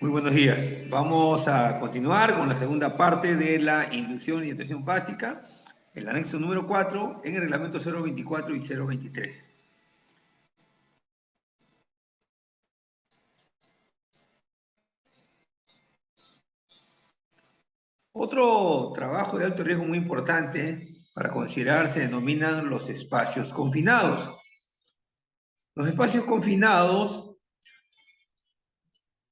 Muy buenos días. Vamos a continuar con la segunda parte de la inducción y educación básica, el anexo número 4 en el reglamento 024 y 023. Otro trabajo de alto riesgo muy importante para considerar se denominan los espacios confinados. Los espacios confinados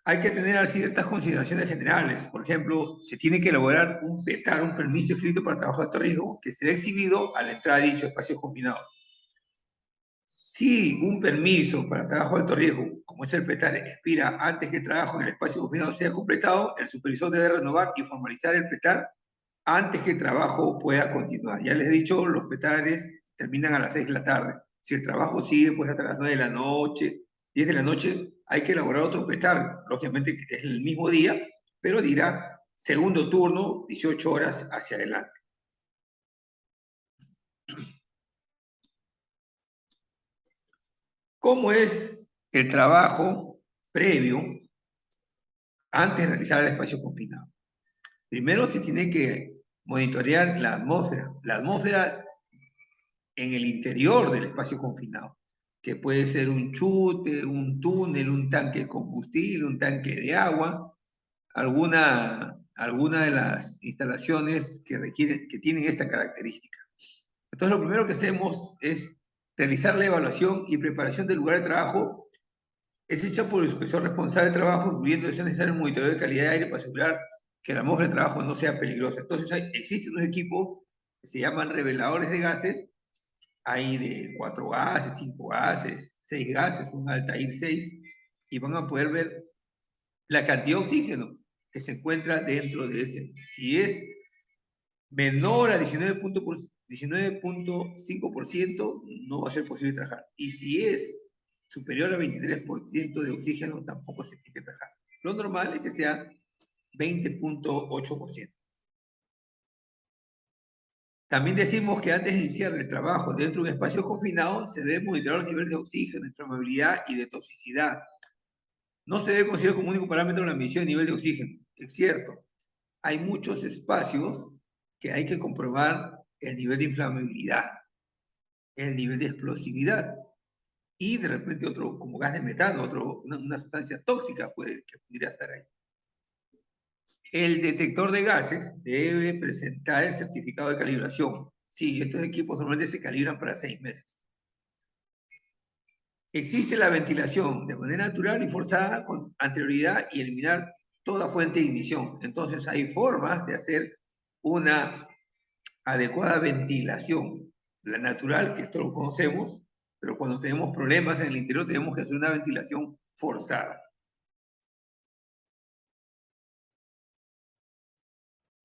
hay que tener ciertas consideraciones generales. Por ejemplo, se tiene que elaborar un PETAR, un permiso escrito para trabajo de alto riesgo, que será exhibido a la entrada de dicho espacio combinado. Si un permiso para trabajo de alto riesgo, como es el PETAR, expira antes que el trabajo en el espacio combinado sea completado, el supervisor debe renovar y formalizar el PETAR antes que el trabajo pueda continuar. Ya les he dicho, los PETARes terminan a las 6 de la tarde. Si el trabajo sigue pues hasta las 9 de la noche, 10 de la noche, hay que elaborar otro PETAR. Lógicamente es el mismo día, pero dirá segundo turno, 18 horas hacia adelante. ¿Cómo es el trabajo previo antes de realizar el espacio confinado? Primero se tiene que monitorear la atmósfera en el interior del espacio confinado, que puede ser un chute, un túnel, un tanque de combustible, un tanque de agua, alguna de las instalaciones que tienen esta característica. Entonces, lo primero que hacemos es realizar la evaluación y preparación del lugar de trabajo. Es hecha por el supervisor responsable del trabajo, incluyendo si es necesario el monitoreo de calidad de aire para asegurar que la atmósfera de trabajo no sea peligrosa. Entonces, existen unos equipos que se llaman reveladores de gases. Hay de 4 gases, 5 gases, 6 gases, un Altair 6, y van a poder ver la cantidad de oxígeno que se encuentra dentro de ese. Si es menor a 19.5%, no va a ser posible trabajar. Y si es superior a 23% de oxígeno, tampoco se tiene que trabajar. Lo normal es que sea 20.8%. También decimos que antes de iniciar el trabajo dentro de un espacio confinado, se debe monitorear el nivel de oxígeno, inflamabilidad y de toxicidad. No se debe considerar como único parámetro la medición de nivel de oxígeno. Es cierto, hay muchos espacios que hay que comprobar el nivel de inflamabilidad, el nivel de explosividad y de repente otro, como gas de metano, una sustancia tóxica que pudiera estar ahí. El detector de gases debe presentar el certificado de calibración. Sí, estos equipos normalmente se calibran para 6 meses. Existe la ventilación de manera natural y forzada con anterioridad y eliminar toda fuente de ignición. Entonces hay formas de hacer una adecuada ventilación. La natural, que esto lo conocemos, pero cuando tenemos problemas en el interior tenemos que hacer una ventilación forzada.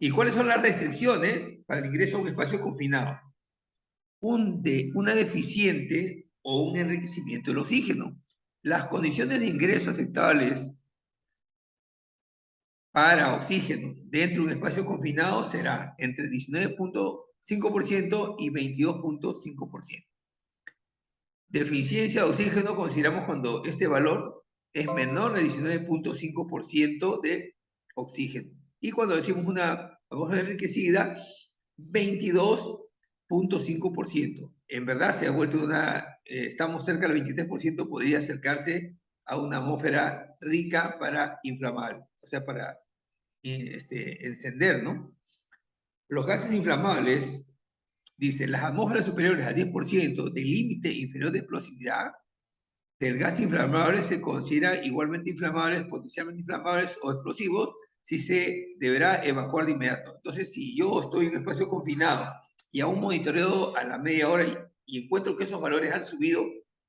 ¿Y cuáles son las restricciones para el ingreso a un espacio confinado? Una deficiente o un enriquecimiento del oxígeno. Las condiciones de ingreso aceptables para oxígeno dentro de un espacio confinado será entre 19.5% y 22.5%. Deficiencia de oxígeno consideramos cuando este valor es menor de 19.5% de oxígeno. Y cuando decimos una atmósfera enriquecida, 22.5%. En verdad se ha vuelto estamos cerca del 23%, podría acercarse a una atmósfera rica para inflamable, o sea, para encender, ¿no? Los gases inflamables, dice, las atmósferas superiores al 10% del límite inferior de explosividad del gas inflamable se considera igualmente inflamables, potencialmente inflamables o explosivos, si se deberá evacuar de inmediato. Entonces, si yo estoy en un espacio confinado y a un monitoreo a la media hora y encuentro que esos valores han subido,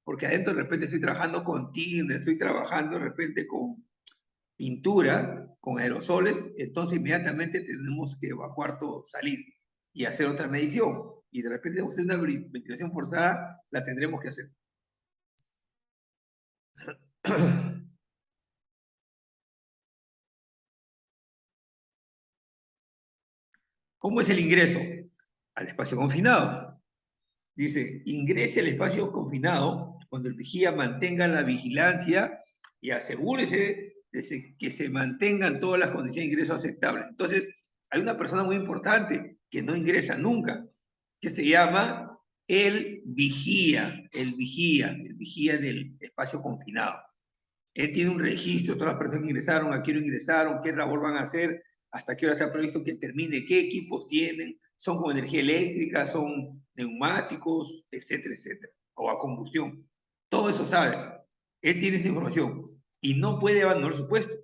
porque adentro de repente estoy trabajando con tinte, estoy trabajando de repente con pintura, con aerosoles, entonces inmediatamente tenemos que evacuar todo, salir y hacer otra medición. Y de repente, si una ventilación forzada, la tendremos que hacer. ¿Cómo es el ingreso? Al espacio confinado. Dice, ingrese al espacio confinado cuando el vigía mantenga la vigilancia y asegúrese que se mantengan todas las condiciones de ingreso aceptables. Entonces, hay una persona muy importante que no ingresa nunca, que se llama el vigía del espacio confinado. Él tiene un registro de todas las personas que ingresaron, a qué hora ingresaron, qué labor van a hacer, hasta qué hora está previsto que termine, qué equipos tienen, son con energía eléctrica, son neumáticos, etcétera, etcétera, o a combustión. Todo eso sabe. Él tiene esa información y no puede abandonar su puesto.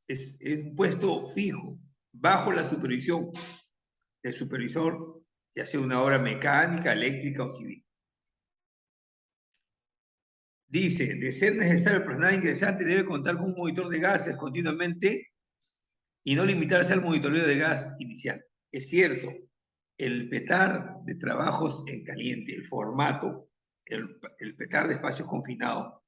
Es un puesto fijo, bajo la supervisión del supervisor, ya sea una obra mecánica, eléctrica o civil. Dice, de ser necesario, el personal ingresante debe contar con un monitor de gases continuamente y no limitarse al monitoreo de gas inicial. Es cierto, el petar de trabajos en caliente, el formato, el petar de espacios confinados,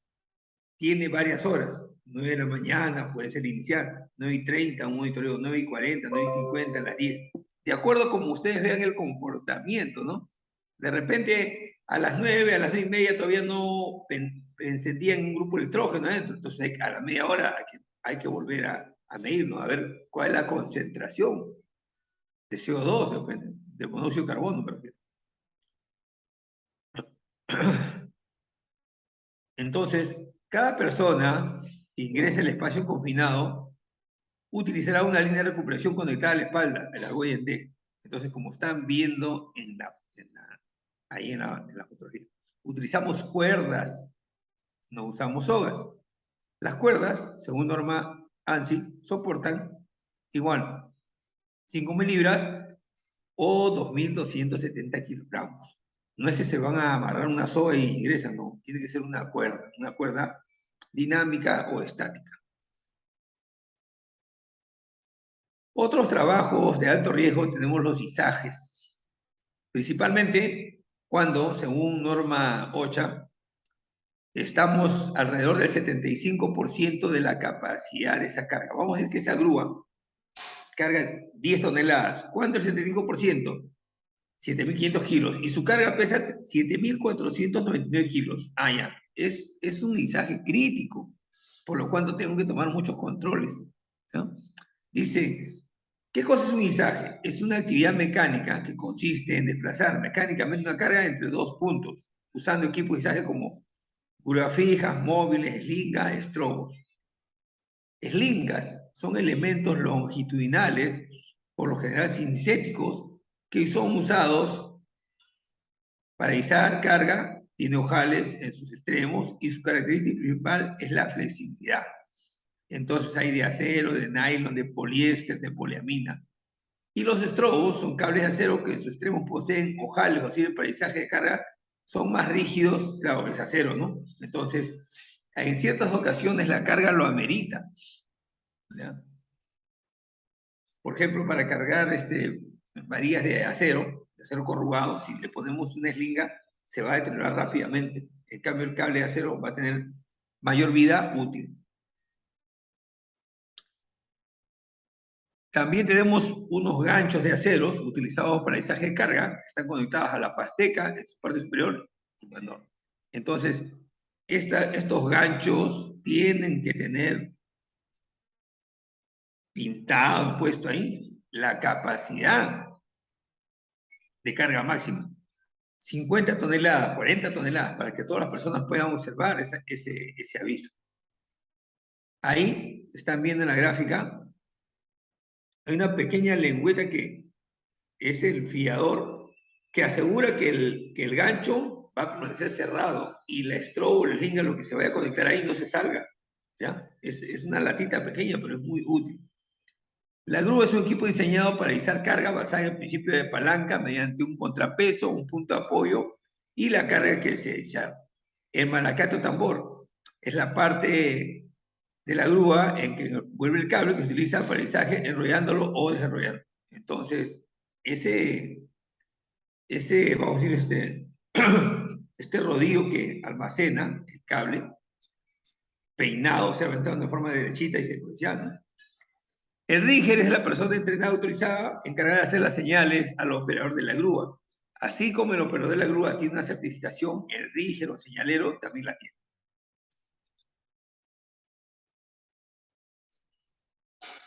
tiene varias horas. 9 de la mañana puede ser inicial, 9:30, un monitoreo, 9:40, 9:50, a las 10. De acuerdo a como ustedes vean el comportamiento, ¿no? De repente, a las 9, a las 9:30 todavía no encendían un grupo de electrógeno adentro. Entonces, a la media hora hay que volver a medir, ¿no? A ver cuál es la concentración de CO2, de monóxido de carbono, me refiero. Entonces, cada persona que ingrese al espacio confinado utilizará una línea de recuperación conectada a la espalda, el argolla en D. Entonces, como están viendo ahí en la fotografía, utilizamos cuerdas, no usamos sogas. Las cuerdas, según norma ANSI, soportan igual 5.000 libras o 2.270 kilogramos. No es que se van a amarrar una soga y ingresan, no. Tiene que ser una cuerda dinámica o estática. Otros trabajos de alto riesgo tenemos los izajes, principalmente cuando, según norma OCHA, estamos alrededor del 75% de la capacidad de esa carga. Vamos a decir que esa grúa carga 10 toneladas. ¿Cuánto es el 75%? 7.500 kilos. Y su carga pesa 7.499 kilos. Ah, ya. Es un izaje crítico, por lo cual tengo que tomar muchos controles, ¿no? Dice, ¿qué cosa es un izaje? Es una actividad mecánica que consiste en desplazar mecánicamente una carga entre dos puntos, usando equipos de izaje como grúas fijas, móviles, eslingas, estrobos. Eslingas son elementos longitudinales, por lo general sintéticos, que son usados para izar carga, tiene ojales en sus extremos y su característica principal es la flexibilidad. Entonces hay de acero, de nylon, de poliéster, de poliamina. Y los estrobos son cables de acero que en sus extremos poseen ojales, o sirven para izaje de carga, son más rígidos, claro, es acero, ¿no? Entonces, en ciertas ocasiones la carga lo amerita, ¿ya? Por ejemplo, para cargar varillas de acero corrugado, si le ponemos una eslinga, se va a deteriorar rápidamente. En cambio, el cable de acero va a tener mayor vida útil. También tenemos unos ganchos de aceros utilizados para izaje de carga, que están conectados a la pasteca en su parte superior y menor. Entonces, estos ganchos tienen que tener pintado, puesto ahí, la capacidad de carga máxima. 50 toneladas, 40 toneladas, para que todas las personas puedan observar ese aviso. Ahí están viendo en la gráfica, hay una pequeña lengüeta que es el fiador que asegura que el gancho va a permanecer cerrado y la estrobo, el linga, lo que se vaya a conectar ahí no se salga, ¿ya? Es una latita pequeña, pero es muy útil. La grúa es un equipo diseñado para izar carga basada en el principio de palanca mediante un contrapeso, un punto de apoyo y la carga que se echa. El malacato tambor es la parte de la grúa en que vuelve el cable que se utiliza para el izaje enrollándolo o desarrollando. Entonces, vamos a decir, este rodillo que almacena el cable, peinado, o sea, va entrando de forma derechita y secuencial, ¿no? El rigger es la persona entrenada autorizada encargada de hacer las señales al operador de la grúa. Así como el operador de la grúa tiene una certificación, el rigger o señalero también la tiene.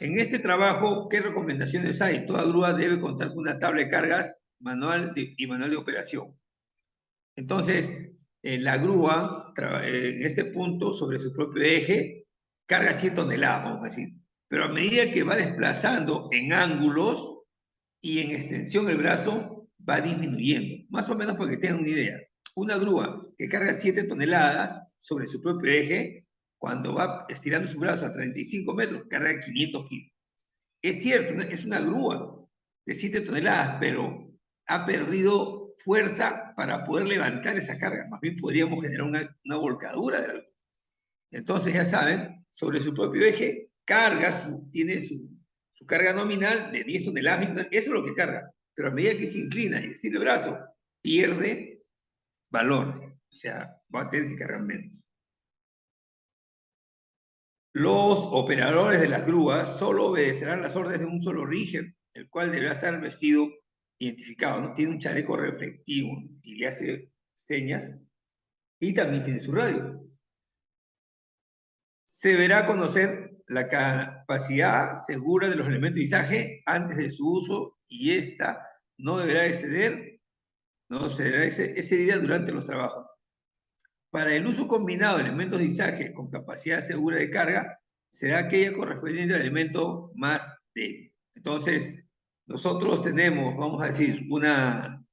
En este trabajo, ¿qué recomendaciones hay? Toda grúa debe contar con una tabla de cargas y manual de operación. Entonces, la grúa, en este punto, sobre su propio eje, carga 100 toneladas, vamos a decir. Pero a medida que va desplazando en ángulos y en extensión el brazo, va disminuyendo. Más o menos para que tengan una idea. Una grúa que carga 7 toneladas sobre su propio eje, cuando va estirando su brazo a 35 metros, carga 500 kilos. Es cierto, es una grúa de 7 toneladas, pero ha perdido fuerza para poder levantar esa carga. Más bien podríamos generar una volcadura de la grúa. Entonces, ya saben, sobre su propio eje, tiene su carga nominal de 10 toneladas. Eso es lo que carga. Pero a medida que se inclina y estira el brazo, pierde valor. O sea, va a tener que cargar menos. Los operadores de las grúas solo obedecerán las órdenes de un solo rigger, el cual deberá estar vestido identificado, ¿no? Tiene un chaleco reflectivo y le hace señas, y también tiene su radio. Se deberá conocer la capacidad segura de los elementos de izaje antes de su uso, y esta no se deberá excedida durante los trabajos. Para el uso combinado de elementos de izaje con capacidad segura de carga, será aquella correspondiente al elemento más débil. Entonces, nosotros tenemos, vamos a decir, una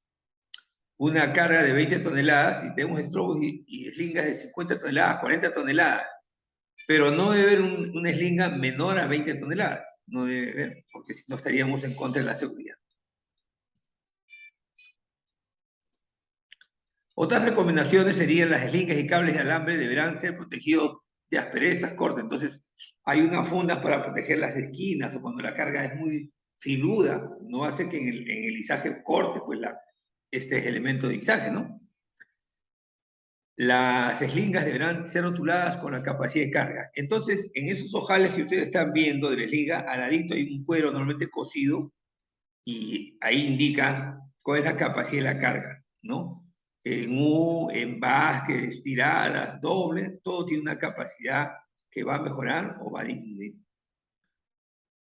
carga de 20 toneladas y tenemos estrobos y eslingas de 50 toneladas, 40 toneladas, pero no debe haber una eslinga menor a 20 toneladas, no debe haber, porque si no estaríamos en contra de la seguridad. Otras recomendaciones serían: las eslingas y cables de alambre deberán ser protegidos de asperezas, cortes. Entonces, hay unas fundas para proteger las esquinas, o cuando la carga es muy filuda, no hace que en el izaje corte, pues este es elemento de izaje, ¿no? Las eslingas deberán ser rotuladas con la capacidad de carga. Entonces, en esos ojales que ustedes están viendo de la eslinga, al ladito hay un cuero normalmente cosido, y ahí indica cuál es la capacidad de la carga, ¿no? En U, en básquet, tiradas, doble, todo tiene una capacidad que va a mejorar o va a disminuir.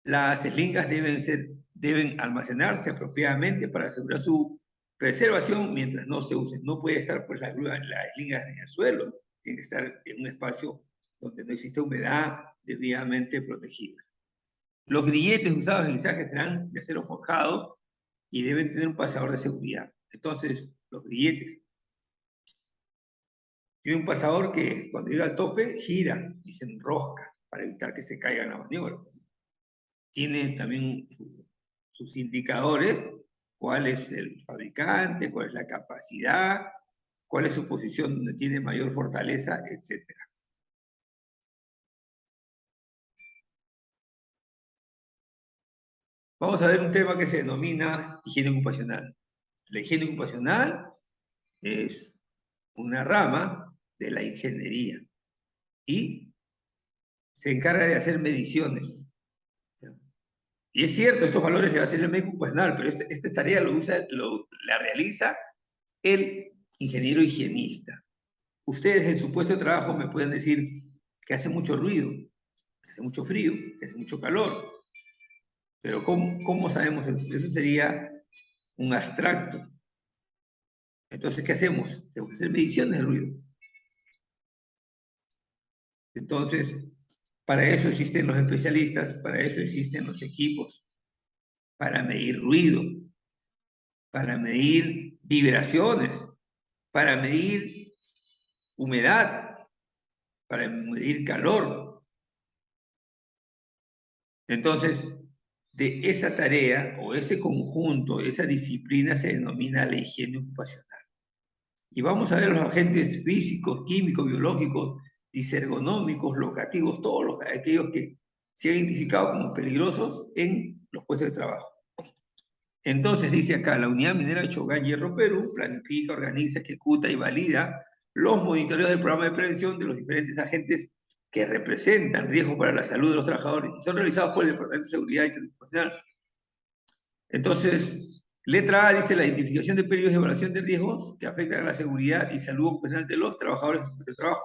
Las eslingas deben almacenarse apropiadamente para asegurar su preservación mientras no se usen. No puede estar pues las eslingas en el suelo, tiene que estar en un espacio donde no existe humedad, debidamente protegidas. Los grilletes usados en izaje serán de acero forjado y deben tener un pasador de seguridad. Entonces, los grilletes tienen un pasador que cuando llega al tope gira y se enrosca para evitar que se caiga en la maniobra. Tiene también sus indicadores: cuál es el fabricante, cuál es la capacidad, cuál es su posición donde tiene mayor fortaleza, etc. Vamos a ver un tema que se denomina higiene ocupacional. La higiene ocupacional es una rama de la ingeniería y se encarga de hacer mediciones. Y es cierto, estos valores le va a hacer el médico ocupacional, pero esta tarea la realiza el ingeniero higienista. Ustedes en su puesto de trabajo me pueden decir que hace mucho ruido, que hace mucho frío, que hace mucho calor. Pero ¿cómo sabemos eso? Eso sería un abstracto. Entonces, ¿qué hacemos? Tenemos que hacer mediciones de ruido. Entonces, para eso existen los especialistas, para eso existen los equipos, para medir ruido, para medir vibraciones, para medir humedad, para medir calor. Entonces, de esa tarea o ese conjunto, esa disciplina se denomina la higiene ocupacional. Y vamos a ver los agentes físicos, químicos, biológicos, disergonómicos, locativos, todos aquellos que se han identificado como peligrosos en los puestos de trabajo. Entonces dice acá: la unidad minera Chogán Hierro Perú planifica, organiza, ejecuta y valida los monitoreos del programa de prevención de los diferentes agentes que representan riesgo para la salud de los trabajadores y son realizados por el Departamento de Seguridad y Salud Ocupacional. Entonces, letra A dice: la identificación de periodos de evaluación de riesgos que afectan a la seguridad y salud ocupacional de los trabajadores de trabajo.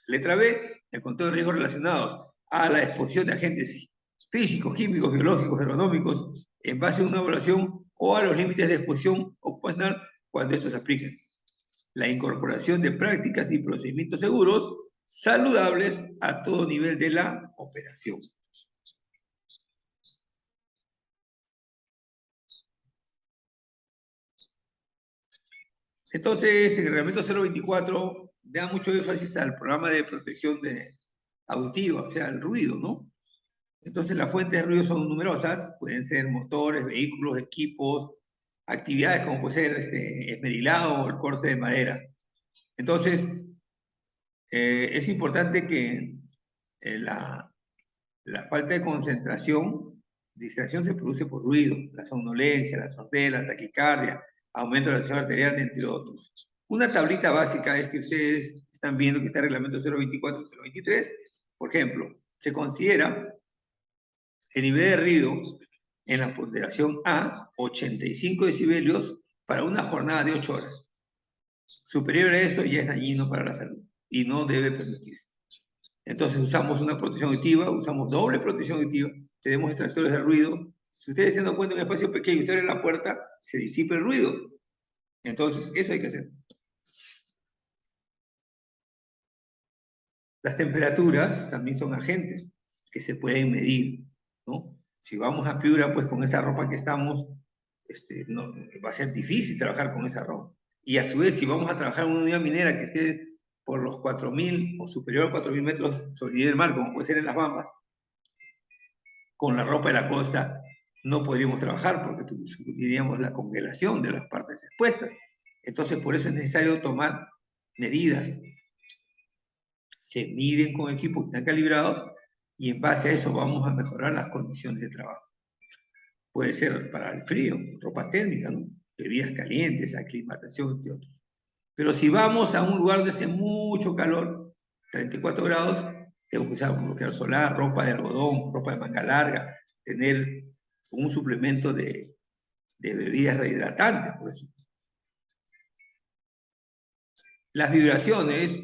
Letra B: el conteo de riesgos relacionados a la exposición de agentes físicos, químicos, biológicos, agronómicos, en base a una evaluación o a los límites de exposición ocupacional cuando estos se apliquen. La incorporación de prácticas y procedimientos seguros, saludables a todo nivel de la operación. Entonces, el reglamento 024 da mucho énfasis al programa de protección auditiva, o sea, el ruido, ¿no? Entonces, las fuentes de ruido son numerosas, pueden ser motores, vehículos, equipos, actividades como puede ser esmerilado o el corte de madera. Entonces, es importante que la falta de concentración, distracción se produce por ruido, la somnolencia, la sordera, la taquicardia, aumento de la presión arterial, entre otros. Una tablita básica es que ustedes están viendo que está el reglamento 024 023. Por ejemplo, se considera el nivel de ruido en la ponderación A, 85 decibelios para una jornada de 8 horas. Superior a eso ya es dañino para la salud y no debe permitirse. Entonces usamos una protección auditiva, usamos doble protección auditiva, tenemos extractores de ruido. Si ustedes se dan cuenta, en un espacio pequeño, usted abre la puerta, se disipa el ruido. Entonces, eso hay que hacer. Las temperaturas también son agentes que se pueden medir, ¿no? Si vamos a Piura, pues con esta ropa que estamos, no, va a ser difícil trabajar con esa ropa. Y a su vez, si vamos a trabajar en una unidad minera que esté por los 4.000 o superior a 4.000 metros sobre el nivel del mar, como puede ser en Las Bambas, con la ropa de la costa no podríamos trabajar porque sufriríamos la congelación de las partes expuestas. Entonces, por eso es necesario tomar medidas. Se miden con equipos que están calibrados y en base a eso vamos a mejorar las condiciones de trabajo. Puede ser para el frío, ropa térmica, ¿no? Bebidas calientes, aclimatación, entre otros. Pero si vamos a un lugar donde hace mucho calor, 34 grados, tengo que usar bloqueador solar, ropa de algodón, ropa de manga larga, tener un suplemento de bebidas rehidratantes, por ejemplo. Las vibraciones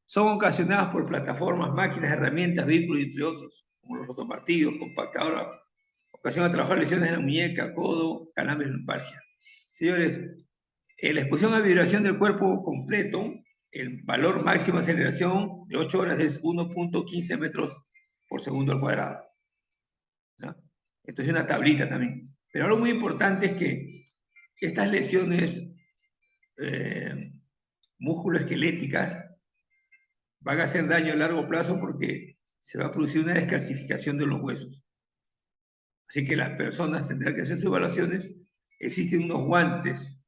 son ocasionadas por plataformas, máquinas, herramientas, vehículos, entre otros, como los rotomartillos, compactadoras, ocasiona trabajar lesiones en la muñeca, codo, calambres, lumbalgia. Señores, en la exposición a vibración del cuerpo completo, el valor máximo de aceleración de 8 horas es 1.15 metros por segundo al cuadrado. ¿No? Entonces, una tablita también. Pero algo muy importante es que estas lesiones musculoesqueléticas van a hacer daño a largo plazo porque se va a producir una descalcificación de los huesos. Así que las personas tendrán que hacer sus evaluaciones. Existen unos guantes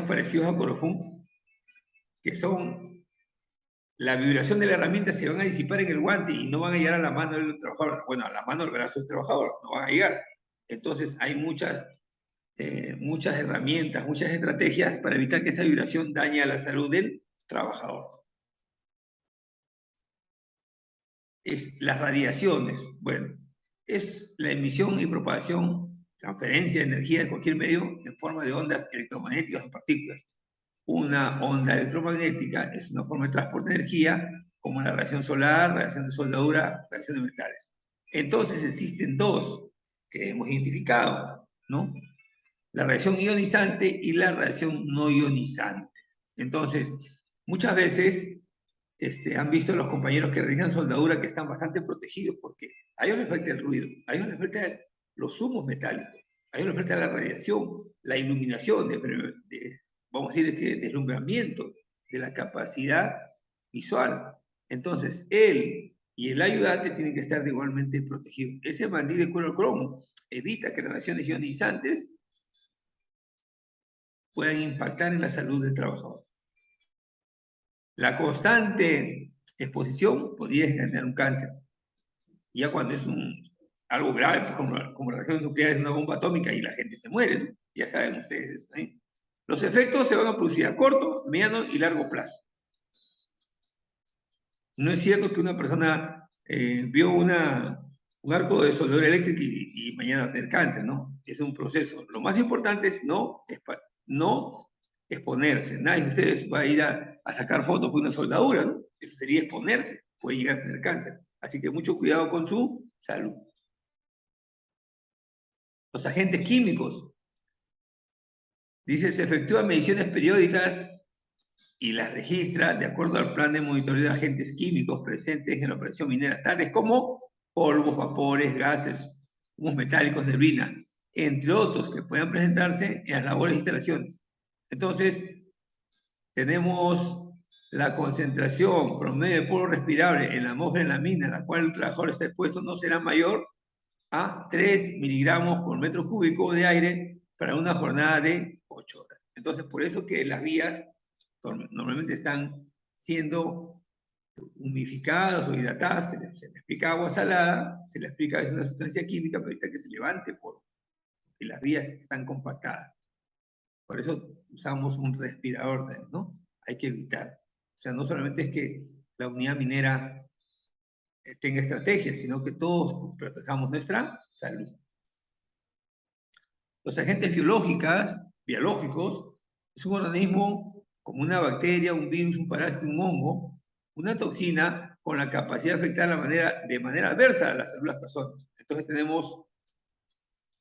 parecidos a Corofún, que son la vibración de la herramienta se van a disipar en el guante y no van a llegar a la mano del trabajador. Bueno, a la mano del brazo del trabajador, no van a llegar. Entonces hay muchas herramientas, muchas estrategias para evitar que esa vibración dañe a la salud del trabajador. Las radiaciones, bueno, es la emisión y propagación, transferencia de energía de cualquier medio en forma de ondas electromagnéticas o partículas. Una onda electromagnética es una forma de transporte de energía, como la radiación solar, radiación de soldadura, radiación de metales. Entonces existen dos que hemos identificado, ¿no? La radiación ionizante y la radiación no ionizante. Entonces, muchas veces han visto los compañeros que realizan soldadura que están bastante protegidos porque a ellos les falta el ruido, a ellos les falta los humos metálicos, a ellos les falta la radiación, la iluminación, vamos a decir, de deslumbramiento, de la capacidad visual. Entonces, él y el ayudante tienen que estar igualmente protegidos. Ese mandil de cuero cromo evita que las radiaciones ionizantes puedan impactar en la salud del trabajador. La constante exposición podría generar un cáncer. Ya cuando es algo grave, pues como la reacción nuclear es una bomba atómica y la gente se muere, ¿no? Ya saben ustedes eso, ¿eh? Los efectos se van a producir a corto, mediano y largo plazo. No es cierto que una persona vio un arco de soldadura eléctrica y mañana va a tener cáncer, ¿no? Es un proceso. Lo más importante es no exponerse. Nadie de ustedes va a ir a sacar fotos con una soldadura, ¿no? Eso sería exponerse, puede llegar a tener cáncer. Así que mucho cuidado con su salud. Los agentes químicos. Dice, se efectúan mediciones periódicas y las registra de acuerdo al plan de monitoreo de agentes químicos presentes en la operación minera, tales como polvos, vapores, gases, humos metálicos, neblina, entre otros que puedan presentarse en las labores de instalaciones. Entonces, tenemos la concentración promedio de polvo respirable en la atmósfera en la mina, en la cual el trabajador está expuesto, no será mayor a 3 miligramos por metro cúbico de aire para una jornada de 8 horas. Entonces, por eso que las vías normalmente están siendo humificadas o hidratadas, se le explica agua salada, se le explica es una sustancia química para evitar que se levante polvo, y las vías están compactadas. Por eso usamos un respirador, ¿no? Hay que evitar. O sea, no solamente es que la unidad minera tenga estrategias, sino que todos protejamos nuestra salud. Los agentes biológicos, es un organismo como una bacteria, un virus, un parásito, un hongo, una toxina con la capacidad de afectar de manera adversa a la salud de las personas. Entonces tenemos,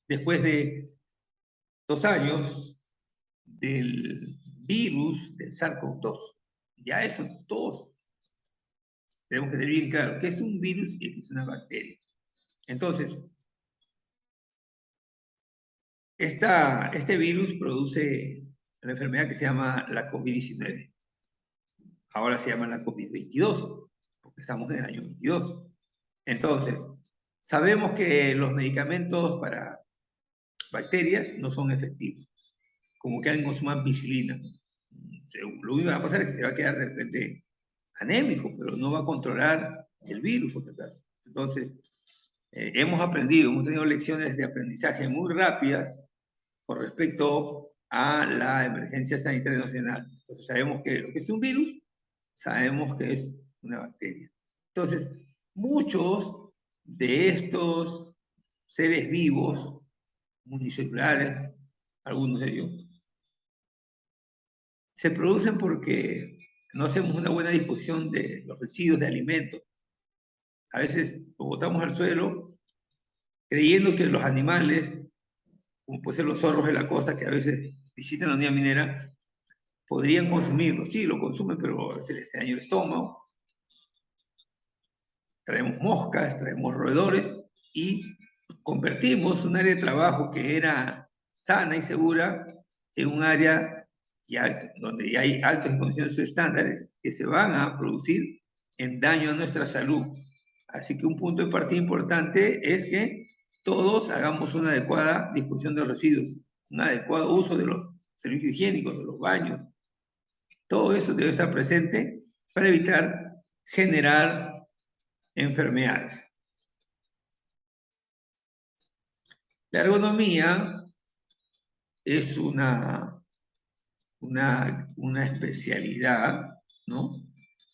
después de 2 años, del virus del SARS-CoV-2. Ya eso todos tenemos que tener bien claro que es un virus y que es una bacteria. Entonces, este virus produce una enfermedad que se llama la COVID-19. Ahora se llama la COVID-22, porque estamos en el año 22. Entonces, sabemos que los medicamentos para bacterias no son efectivos, como que alguien consuma ampicilina. Lo único que va a pasar es que se va a quedar de repente anémico, pero no va a controlar el virus, por acaso. Entonces, hemos tenido lecciones de aprendizaje muy rápidas con respecto a la emergencia sanitaria nacional. Entonces, sabemos que lo que es un virus, sabemos que es una bacteria. Entonces, muchos de estos seres vivos, unicelulares, algunos de ellos, se producen porque no hacemos una buena disposición de los residuos de alimentos. A veces lo botamos al suelo creyendo que los animales, como pueden ser los zorros de la costa que a veces visitan la unidad minera, podrían consumirlo. Sí, lo consumen, pero se les daña el estómago. Traemos moscas, traemos roedores y convertimos un área de trabajo que era sana y segura en un área donde ya hay altas condiciones estándares que se van a producir en daño a nuestra salud. Así que un punto de partida importante es que todos hagamos una adecuada disposición de los residuos, un adecuado uso de los servicios higiénicos, de los baños. Todo eso debe estar presente para evitar generar enfermedades. La ergonomía es una especialidad, ¿no?,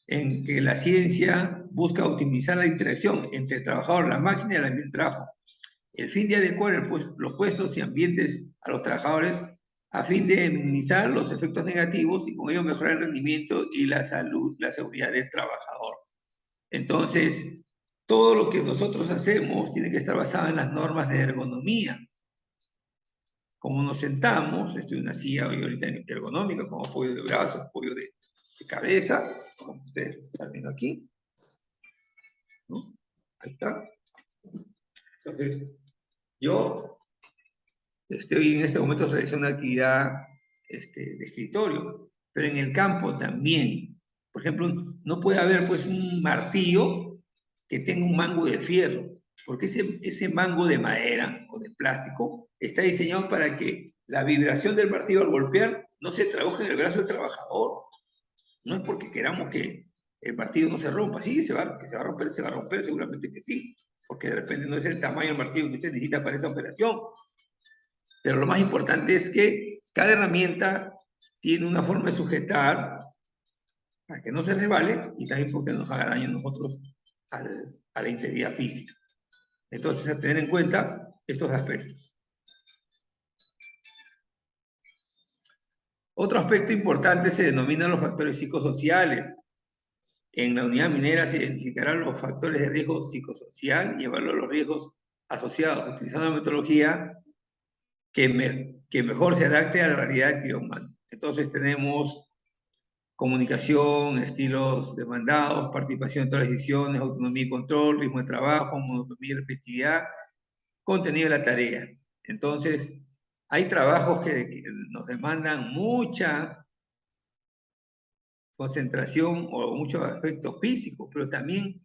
en que la ciencia busca optimizar la interacción entre el trabajador, la máquina y el ambiente de trabajo. El fin de adecuar los puestos y ambientes a los trabajadores a fin de minimizar los efectos negativos y con ello mejorar el rendimiento y la salud, la seguridad del trabajador. Entonces, todo lo que nosotros hacemos tiene que estar basado en las normas de ergonomía. Como nos sentamos, estoy en una silla hoy ahorita ergonómica, con apoyo de brazos, apoyo de cabeza, como ustedes están viendo aquí, ¿no? Ahí está. Entonces, yo estoy en este momento realizando una actividad de escritorio, pero en el campo también. Por ejemplo, no puede haber pues un martillo que tenga un mango de fierro, porque ese mango de madera o de plástico está diseñado para que la vibración del martillo al golpear no se traduzca en el brazo del trabajador. No es porque queramos que el martillo no se rompa. Sí, se va a romper, seguramente que sí, porque de repente no es el tamaño del martillo que usted necesita para esa operación. Pero lo más importante es que cada herramienta tiene una forma de sujetar para que no se resbale y también porque nos haga daño a nosotros a la integridad física. Entonces, a tener en cuenta estos aspectos. Otro aspecto importante se denominan los factores psicosociales. En la unidad minera se identificarán los factores de riesgo psicosocial y evaluar los riesgos asociados, utilizando una metodología que mejor se adapte a la realidad activa humana. Entonces tenemos comunicación, estilos demandados, participación en todas las decisiones, autonomía y control, ritmo de trabajo, monotonía y repetitividad, contenido de la tarea. Entonces, hay trabajos que nos demandan mucha concentración o muchos aspectos físicos, pero también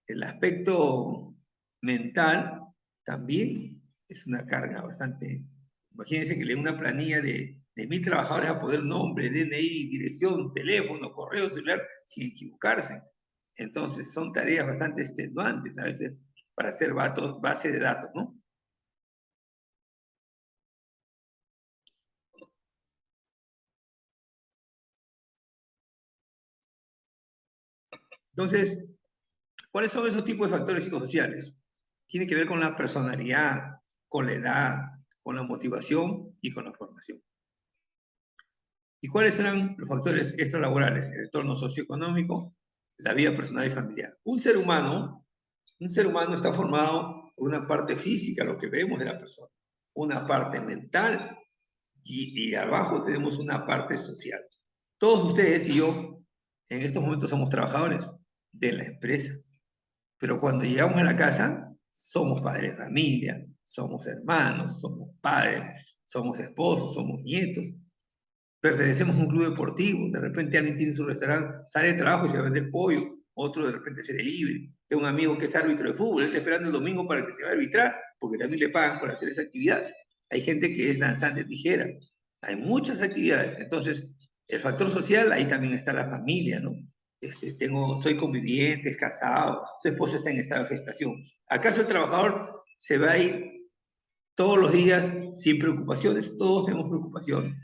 el aspecto mental también es una carga bastante. Imagínense que le den una planilla de 1000 trabajadores a poder nombre, DNI, dirección, teléfono, correo celular, sin equivocarse. Entonces son tareas bastante extenuantes a veces para hacer base de datos, ¿no? Entonces, ¿cuáles son esos tipos de factores psicosociales? Tiene que ver con la personalidad, con la edad, con la motivación y con la formación. ¿Y cuáles serán los factores extralaborales? El entorno socioeconómico, la vida personal y familiar. Un ser humano está formado por una parte física, lo que vemos de la persona, una parte mental y abajo tenemos una parte social. Todos ustedes y yo en estos momentos somos trabajadores de la empresa, pero cuando llegamos a la casa somos padres de familia, somos hermanos, somos padres, somos esposos, somos nietos. Pertenecemos a un club deportivo, de repente alguien tiene su restaurante, sale de trabajo y se va a vender pollo, otro de repente se delivery. Tengo un amigo que es árbitro de fútbol, él está esperando el domingo para que se vaya a arbitrar, porque también le pagan por hacer esa actividad. Hay gente que es danzante de tijera, hay muchas actividades. Entonces, el factor social, ahí también está la familia, ¿no? Soy conviviente, es casado, su esposo está en estado de gestación. ¿Acaso el trabajador se va a ir todos los días sin preocupaciones? Todos tenemos preocupaciones.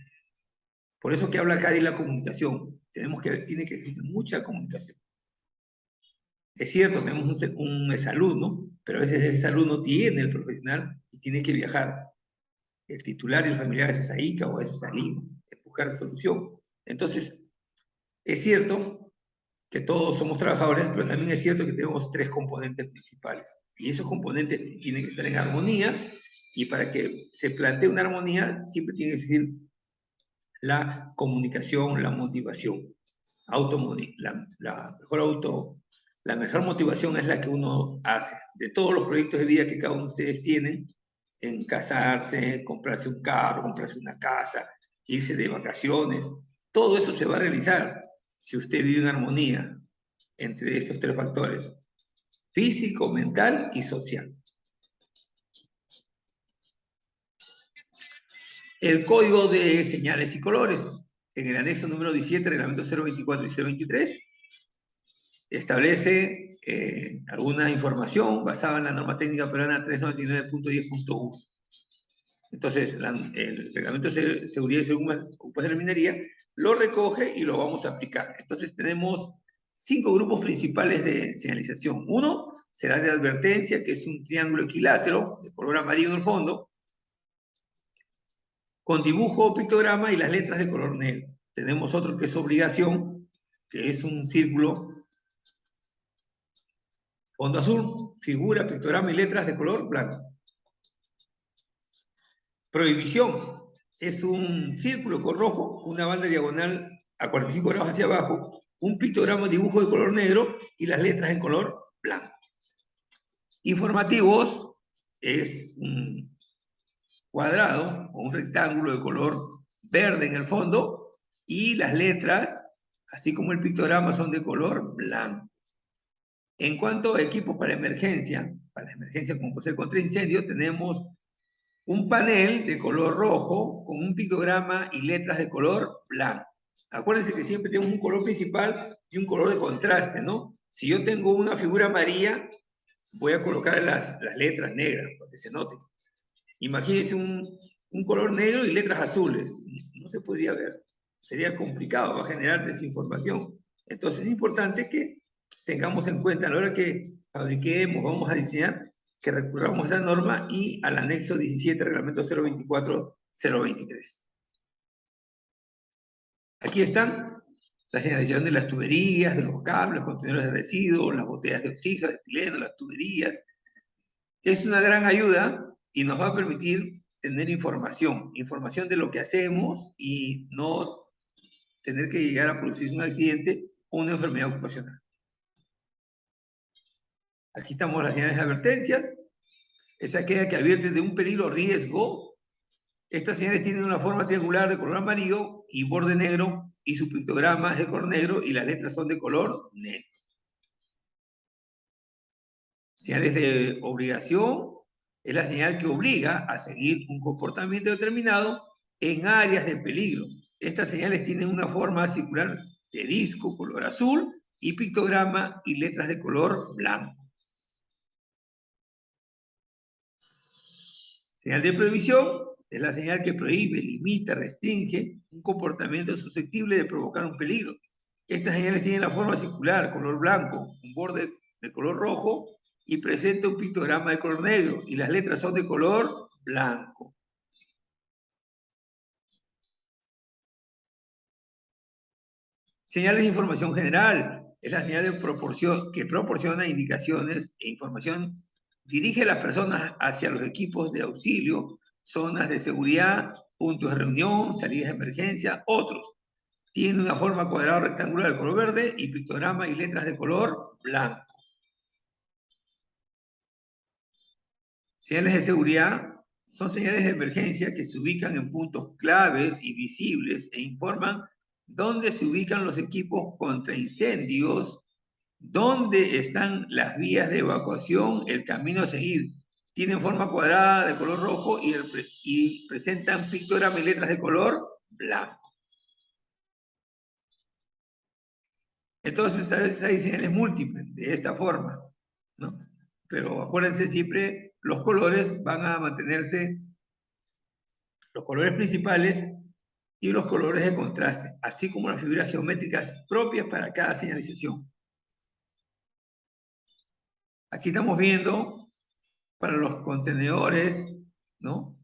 Por eso que habla acá de la comunicación. Tiene que existir mucha comunicación. Es cierto, tenemos un exalumno, pero a veces ese alumno tiene el profesional y tiene que viajar. El titular y el familiar a veces a Ica o a veces a Lima, buscar solución. Entonces, es cierto que todos somos trabajadores, pero también es cierto que tenemos 3 componentes principales. Y esos componentes tienen que estar en armonía, y para que se plantee una armonía, siempre tiene que existir la comunicación, la motivación. La mejor motivación es la que uno hace. De todos los proyectos de vida que cada uno de ustedes tienen, en casarse, comprarse un carro, comprarse una casa, irse de vacaciones, todo eso se va a realizar si usted vive en armonía entre estos 3 factores: físico, mental y social. El código de señales y colores. En el anexo número 17, reglamento 024 y 023, establece alguna información basada en la norma técnica peruana 399.10.1. Entonces, el reglamento de seguridad y ocupación de la minería lo recoge y lo vamos a aplicar. Entonces, tenemos 5 grupos principales de señalización. Uno será de advertencia, que es un triángulo equilátero de color amarillo en el fondo, con dibujo, pictograma y las letras de color negro. Tenemos otro que es obligación, que es un círculo, fondo azul, figura, pictograma y letras de color blanco. Prohibición es un círculo con rojo, una banda diagonal a 45 grados hacia abajo, un pictograma, dibujo de color negro y las letras en color blanco. Informativos es un cuadrado o un rectángulo de color verde en el fondo y las letras, así como el pictograma, son de color blanco. En cuanto a equipos para emergencia como puede ser contra incendio, tenemos un panel de color rojo con un pictograma y letras de color blanco. Acuérdense que siempre tenemos un color principal y un color de contraste, ¿no? Si yo tengo una figura amarilla, voy a colocar las letras negras para que se noten. Imagínense un color negro y letras azules. No se podría ver. Sería complicado, va a generar desinformación. Entonces es importante que tengamos en cuenta a la hora que fabriquemos, vamos a diseñar, que recurramos a esa norma y al anexo 17, reglamento 024-023. Aquí están La señalización de las tuberías, de los cables, contenedores de residuos, las botellas de oxígeno, de etileno, las tuberías. Es una gran ayuda y nos va a permitir tener información de lo que hacemos y no tener que llegar a producir un accidente o una enfermedad ocupacional. Aquí estamos las señales de advertencias. Es aquella que advierte de un peligro o riesgo. Estas señales tienen una forma triangular de color amarillo y borde negro, y su pictograma es de color negro y las letras son de color negro. Señales de obligación es la señal que obliga a seguir un comportamiento determinado en áreas de peligro. Estas señales tienen una forma circular de disco color azul y pictograma y letras de color blanco. Señal de prohibición es la señal que prohíbe, limita, restringe un comportamiento susceptible de provocar un peligro. Estas señales tienen la forma circular, color blanco, un borde de color rojo y presenta un pictograma de color negro y las letras son de color blanco. Señales de información general es la señal que proporciona indicaciones e información, dirige a las personas hacia los equipos de auxilio, zonas de seguridad, puntos de reunión, salidas de emergencia, otros. Tiene una forma cuadrada o rectangular de color verde y pictograma y letras de color blanco. Señales de seguridad son señales de emergencia que se ubican en puntos claves y visibles e informan dónde se ubican los equipos contra incendios, dónde están las vías de evacuación, el camino a seguir. Tienen forma cuadrada de color rojo y presentan pictograma y letras de color blanco. Entonces, a veces hay señales múltiples de esta forma, ¿no? Pero acuérdense siempre, los colores van a mantenerse, los colores principales y los colores de contraste, así como las figuras geométricas propias para cada señalización. Aquí estamos viendo para los contenedores, ¿no?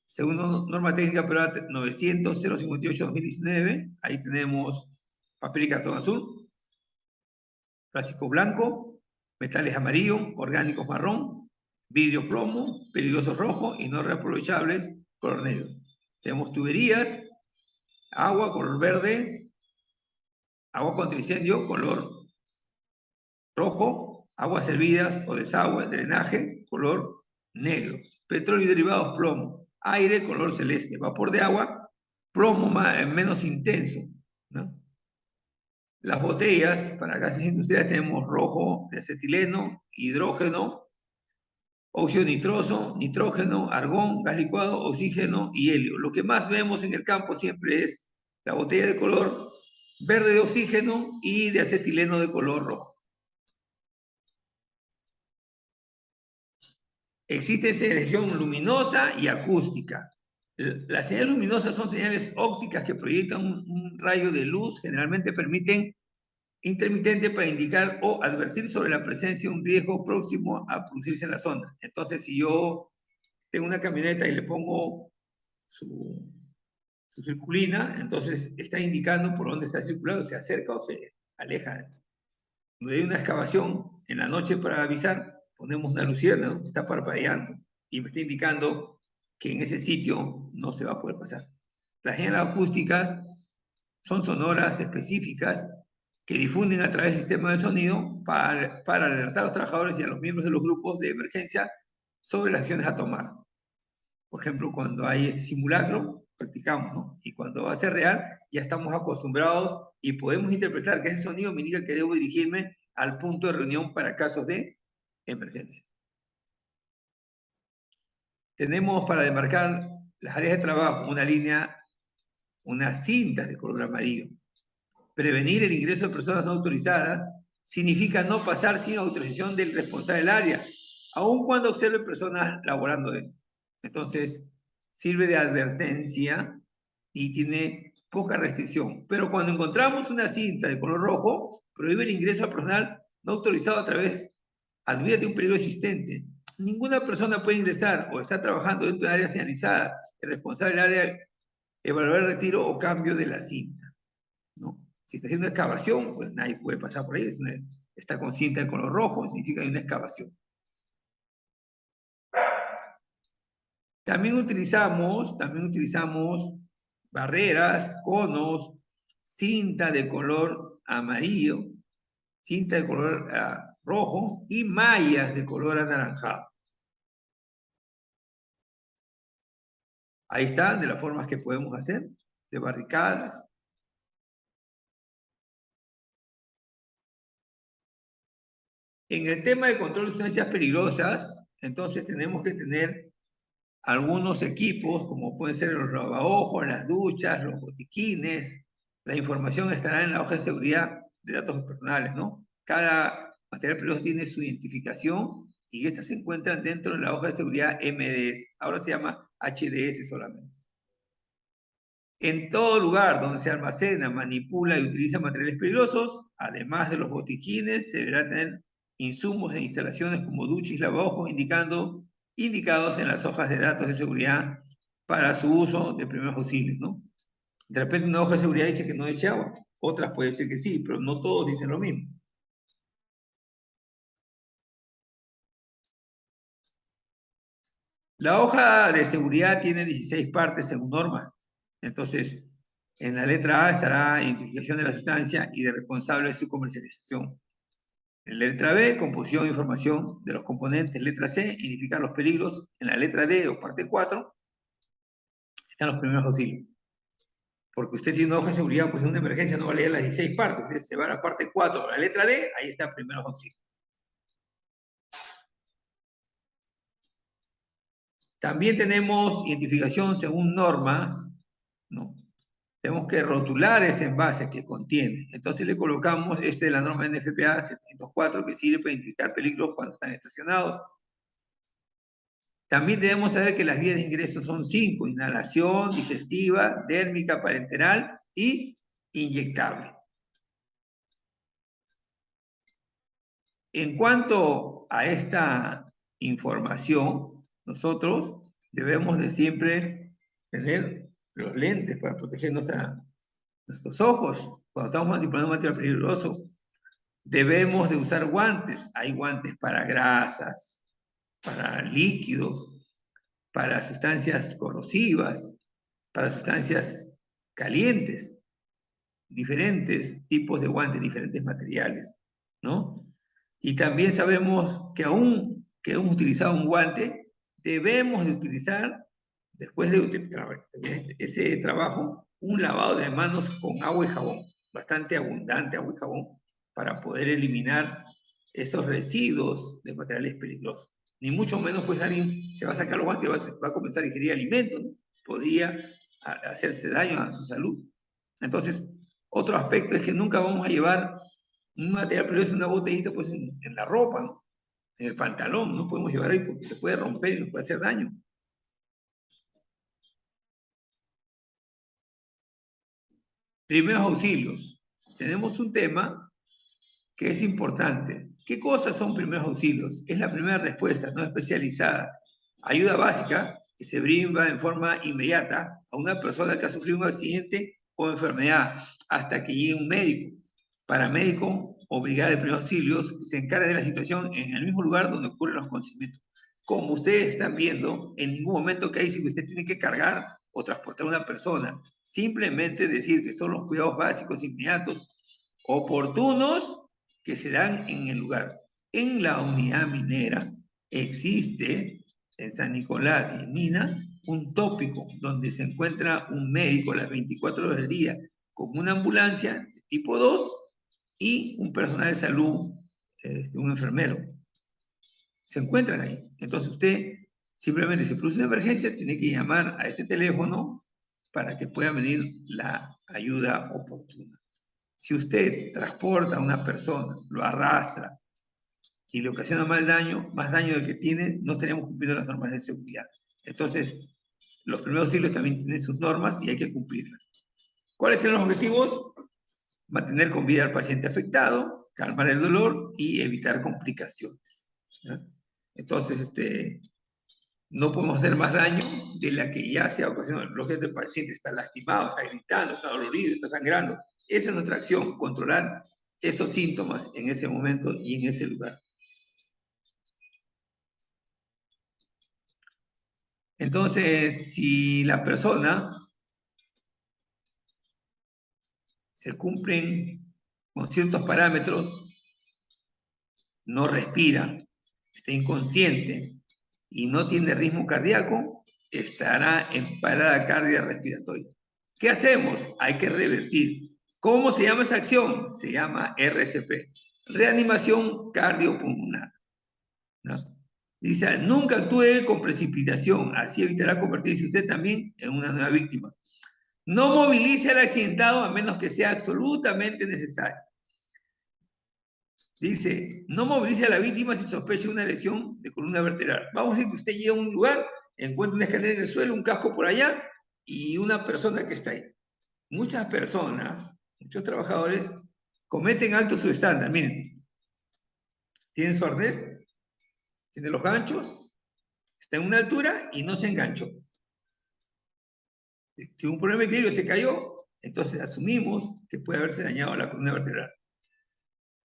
Según norma técnica peruana 900-058-2019, ahí tenemos papel y cartón azul, plástico blanco, metales amarillo, orgánicos marrón, vidrio plomo, peligrosos rojo y no reaprovechables color negro. Tenemos tuberías, agua color verde, agua contra incendio color rojo, aguas servidas o desagüe, drenaje color negro, petróleo y derivados plomo, aire color celeste, vapor de agua plomo menos intenso, ¿no? Las botellas, para gases industriales tenemos rojo de acetileno, hidrógeno, óxido nitroso, nitrógeno, argón, gas licuado, oxígeno y helio. Lo que más vemos en el campo siempre es la botella de color verde de oxígeno y de acetileno de color rojo. Existe señalización luminosa y acústica. Las señales luminosas son señales ópticas que proyectan un rayo de luz, generalmente permiten intermitente para indicar o advertir sobre la presencia de un riesgo próximo a producirse en la zona. Entonces, si yo tengo una camioneta y le pongo su circulina, entonces está indicando por dónde está circulando, se acerca o se aleja. Cuando hay una excavación en la noche para avisar, ponemos una lucierna, está parpadeando y me está indicando que en ese sitio no se va a poder pasar. Las señales acústicas son sonoras específicas que difunden a través del sistema de sonido para alertar a los trabajadores y a los miembros de los grupos de emergencia sobre las acciones a tomar. Por ejemplo, cuando hay este simulacro, practicamos, ¿no? Y cuando va a ser real, ya estamos acostumbrados y podemos interpretar que ese sonido me indica que debo dirigirme al punto de reunión para casos de emergencia. Tenemos para demarcar las áreas de trabajo una línea, unas cintas de color amarillo. Prevenir el ingreso de personas no autorizadas significa no pasar sin autorización del responsable del área, aun cuando observe personas laborando dentro. Entonces, sirve de advertencia y tiene poca restricción. Pero cuando encontramos una cinta de color rojo, prohíbe el ingreso a personal no autorizado advierte un peligro existente. Ninguna persona puede ingresar o está trabajando dentro de un área señalizada. El responsable del área evaluará el retiro o cambio de la cinta, ¿no? Si está haciendo excavación, pues nadie puede pasar por ahí. Está con cinta de color rojo, significa que hay una excavación. También utilizamos barreras, conos, cinta de color amarillo, cinta de color rojo y mallas de color anaranjado. Ahí están de las formas que podemos hacer, de barricadas. En el tema de control de sustancias peligrosas, entonces tenemos que tener algunos equipos, como pueden ser los lavaojos, las duchas, los botiquines. La información estará en la hoja de seguridad de datos personales, ¿no? Cada material peligroso tiene su identificación y estas se encuentran dentro de la hoja de seguridad MDS. Ahora se llama HDS solamente. En todo lugar donde se almacena, manipula y utiliza materiales peligrosos, además de los botiquines, se deberá tener insumos e instalaciones como duchas y lavabojos indicados en las hojas de datos de seguridad para su uso de primeros auxilios, ¿no? De repente una hoja de seguridad dice que no eche agua, otras puede ser que sí, pero no todos dicen lo mismo. La hoja de seguridad tiene 16 partes según norma. Entonces, en la letra A estará identificación de la sustancia y de responsable de su comercialización. En la letra B, composición e información de los componentes. Letra C, identificar los peligros. En la letra D o parte 4 están los primeros auxilios. Porque usted tiene una hoja de seguridad, pues en una emergencia no va a leer las 16 partes. Se va a la parte 4, la letra D, ahí está primeros auxilios. También tenemos identificación según normas, ¿no? Tenemos que rotular ese envase que contiene. Entonces le colocamos de la norma NFPA 704 que sirve para identificar peligros cuando están estacionados. También debemos saber que las vías de ingreso son 5: inhalación, digestiva, dérmica, parenteral y inyectable. En cuanto a esta información, nosotros debemos de siempre tener los lentes para proteger nuestros ojos. Cuando estamos manipulando material peligroso, debemos de usar guantes. Hay guantes para grasas, para líquidos, para sustancias corrosivas, para sustancias calientes, diferentes tipos de guantes, diferentes materiales, ¿no? Y también sabemos que aún que hemos utilizado un guante, debemos de utilizar, después de utilizar ese trabajo, un lavado de manos con agua y jabón, bastante abundante agua y jabón, para poder eliminar esos residuos de materiales peligrosos. Ni mucho menos, pues alguien se va a sacar los guantes y va a comenzar a ingerir alimentos, ¿no? Podría hacerse daño a su salud. Entonces, otro aspecto es que nunca vamos a llevar un material peligroso, una botellita, pues en la ropa, ¿no? En el pantalón, no podemos llevar ahí porque se puede romper y nos puede hacer daño. Primeros auxilios. Tenemos un tema que es importante. ¿Qué cosas son primeros auxilios? Es la primera respuesta, no especializada. Ayuda básica que se brinda en forma inmediata a una persona que ha sufrido un accidente o enfermedad hasta que llegue un médico, paramédico o brigada de primeros auxilios que se encargue de la situación en el mismo lugar donde ocurren los acontecimientos. Como ustedes están viendo, en ningún momento que dice que usted tiene que cargar o transportar a una persona. Simplemente decir que son los cuidados básicos inmediatos, oportunos, que se dan en el lugar. En la unidad minera existe, en San Nicolás y en Mina, un tópico donde se encuentra un médico las 24 horas del día con una ambulancia de tipo 2 y un personal de salud, un enfermero. Se encuentran ahí. Entonces usted simplemente, si produce una emergencia, tiene que llamar a este teléfono para que pueda venir la ayuda oportuna. Si usted transporta a una persona, lo arrastra y le ocasiona más daño del que tiene, no estaríamos cumpliendo las normas de seguridad. Entonces, los primeros auxilios también tienen sus normas y hay que cumplirlas. ¿Cuáles son los objetivos? Mantener con vida al paciente afectado, calmar el dolor y evitar complicaciones, ¿ya? Entonces, no podemos hacer más daño de la que ya se ha ocasionado. Lógicamente el paciente está lastimado, está gritando, está dolorido, está sangrando. Esa es nuestra acción, controlar esos síntomas en ese momento y en ese lugar. Entonces, si la persona se cumplen con ciertos parámetros, no respira, está inconsciente y no tiene ritmo cardíaco, estará en parada cardiorrespiratoria. ¿Qué hacemos? Hay que revertir. ¿Cómo se llama esa acción? Se llama RCP, reanimación cardiopulmonar, ¿no? Dice, nunca actúe con precipitación, así evitará convertirse usted también en una nueva víctima. No movilice al accidentado a menos que sea absolutamente necesario. Dice, no movilice a la víctima si sospecha una lesión de columna vertebral. Vamos a decir que usted llega a un lugar, encuentra una escalera en el suelo, un casco por allá y una persona que está ahí. Muchas personas, muchos trabajadores, cometen alto su estándar. Miren, tienen su arnés, tiene los ganchos, está en una altura y no se enganchó. Tiene un problema de equilibrio, se cayó, entonces asumimos que puede haberse dañado la columna vertebral.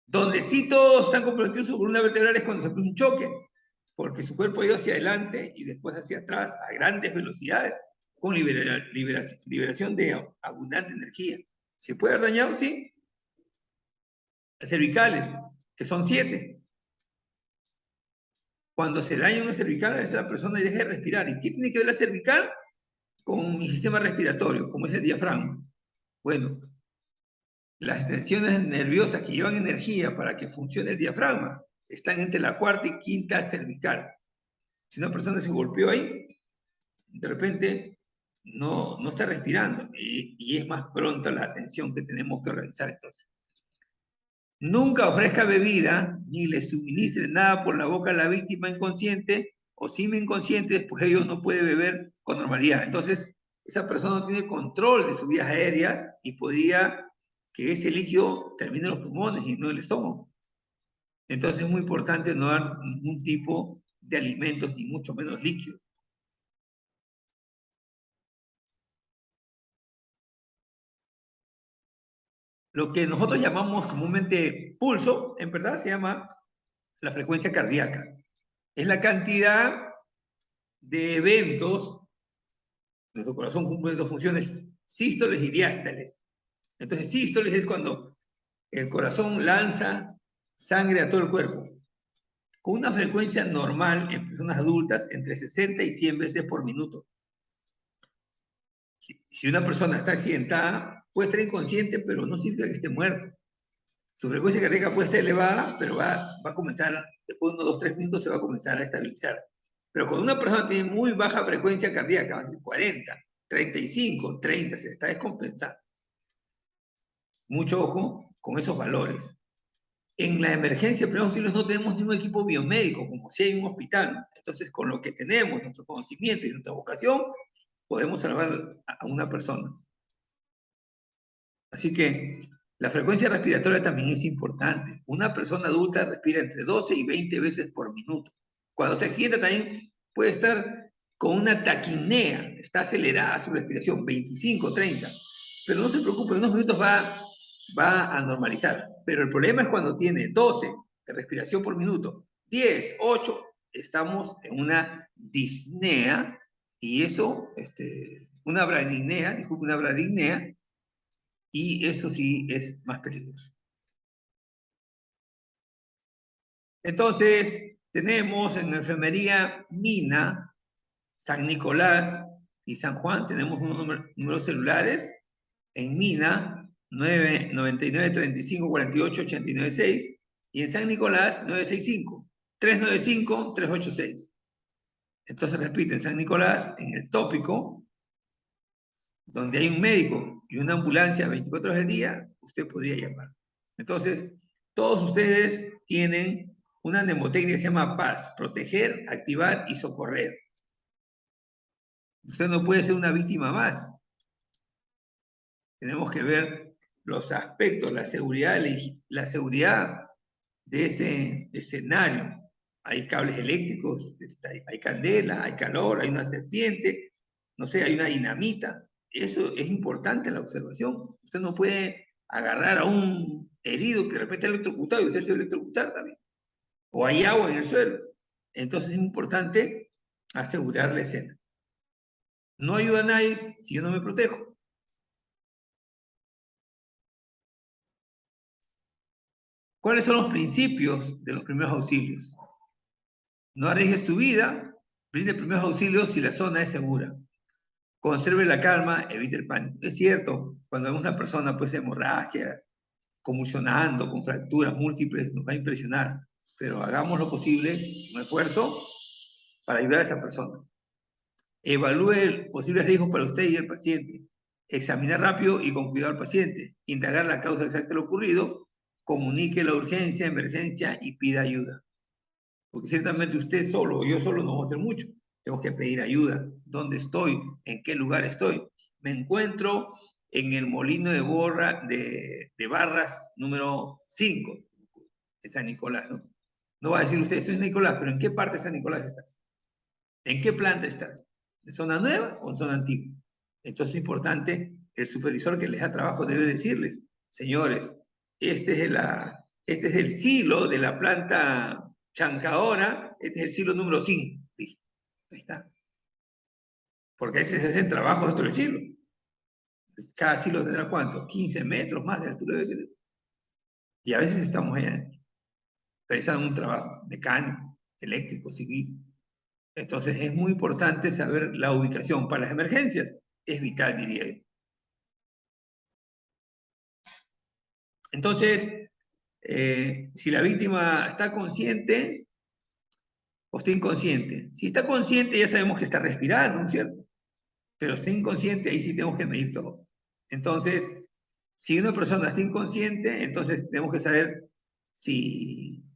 Donde sí todos están comprometidos su columna vertebral es cuando se produce un choque, porque su cuerpo ha ido hacia adelante y después hacia atrás a grandes velocidades, con liberación de abundante energía. ¿Se puede haber dañado? Sí. Las cervicales, que son 7. Cuando se daña una cervical, a veces la persona deja de respirar. ¿Y qué tiene que ver la cervical con mi sistema respiratorio, como es el diafragma? Bueno, las tensiones nerviosas que llevan energía para que funcione el diafragma están entre la cuarta y quinta cervical. Si una persona se golpeó ahí, de repente no está respirando y es más pronta la atención que tenemos que realizar entonces. Nunca ofrezca bebida ni le suministre nada por la boca a la víctima inconsciente o semi-inconsciente, pues ellos no puede beber con normalidad. Entonces, esa persona no tiene control de sus vías aéreas y podría que ese líquido termine en los pulmones y no en el estómago. Entonces es muy importante no dar ningún tipo de alimentos, ni mucho menos líquidos. Lo que nosotros llamamos comúnmente pulso, en verdad se llama la frecuencia cardíaca. Es la cantidad de eventos, nuestro corazón cumple 2 funciones, sístoles y diástoles. Entonces, sístoles es cuando el corazón lanza sangre a todo el cuerpo, con una frecuencia normal en personas adultas entre 60 y 100 veces por minuto. Si una persona está accidentada, puede estar inconsciente, pero no significa que esté muerto. Su frecuencia cardíaca puede estar elevada, pero va a comenzar, después de unos 2-3 minutos se va a comenzar a estabilizar. Pero cuando una persona tiene muy baja frecuencia cardíaca, va a decir 40, 35, 30, se está descompensando. Mucho ojo con esos valores. En la emergencia de primeros auxilios no tenemos ningún equipo biomédico, como si hay un hospital. Entonces, con lo que tenemos, nuestro conocimiento y nuestra vocación, podemos salvar a una persona. Así que la frecuencia respiratoria también es importante. Una persona adulta respira entre 12 y 20 veces por minuto. Cuando se accidenta también puede estar con una taquinea, está acelerada su respiración, 25, 30. Pero no se preocupe, en unos minutos va a normalizar. Pero el problema es cuando tiene 12 de respiración por minuto, 10, 8, estamos en una disnea, y eso, una bradinea, disculpe, una bradinea, y eso sí es más peligroso. Entonces, tenemos en la enfermería Mina, San Nicolás y San Juan, tenemos unos números celulares. En Mina, 999 35 48 89 6, y en San Nicolás, 965 395 386. Entonces, repite, en San Nicolás, en el tópico, donde hay un médico y una ambulancia 24 horas al día, usted podría llamar. Entonces, todos ustedes tienen una mnemotecnia que se llama PAS, proteger, activar y socorrer. Usted no puede ser una víctima más. Tenemos que ver los aspectos, la seguridad de ese escenario. Hay cables eléctricos, hay candela, hay calor, hay una serpiente, no sé, hay una dinamita. Eso es importante en la observación. Usted no puede agarrar a un herido que de repente está electrocutado y usted se va a electrocutar también. O hay agua en el suelo. Entonces es importante asegurar la escena. No ayuda a nadie si yo no me protejo. ¿Cuáles son los principios de los primeros auxilios? No arriesgues tu vida, brinde primeros auxilios si la zona es segura. Conserve la calma, evite el pánico. Es cierto, cuando vemos una persona pues hemorragia, convulsionando, con fracturas múltiples, nos va a impresionar, pero hagamos lo posible, un esfuerzo, para ayudar a esa persona. Evalúe posibles riesgos para usted y el paciente. Examinar rápido y con cuidado al paciente. Indagar la causa exacta de lo ocurrido. Comunique la urgencia, emergencia y pida ayuda. Porque ciertamente usted solo o yo solo no vamos a hacer mucho. Tengo que pedir ayuda. ¿Dónde estoy? ¿En qué lugar estoy? Me encuentro en el molino de barras número 5 de San Nicolás, ¿no? No va a decir usted, esto es Nicolás, pero ¿en qué parte de San Nicolás estás? ¿En qué planta estás? ¿En zona nueva o en zona antigua? Entonces es importante, el supervisor que les da trabajo debe decirles, señores, este es el silo de la planta chancadora, este es el silo número 5. Listo, ahí está. Porque a veces se hacen trabajos dentro del silo. Entonces, cada silo tendrá ¿cuánto? 15 metros más de altura. Y a veces estamos allá realizando un trabajo mecánico, eléctrico, civil. Entonces es muy importante saber la ubicación para las emergencias. Es vital, diría yo. Entonces, si la víctima está consciente o está inconsciente. Si está consciente ya sabemos que está respirando, ¿no es cierto? Pero está inconsciente, ahí sí tenemos que medir todo. Entonces, si una persona está inconsciente, entonces tenemos que saber si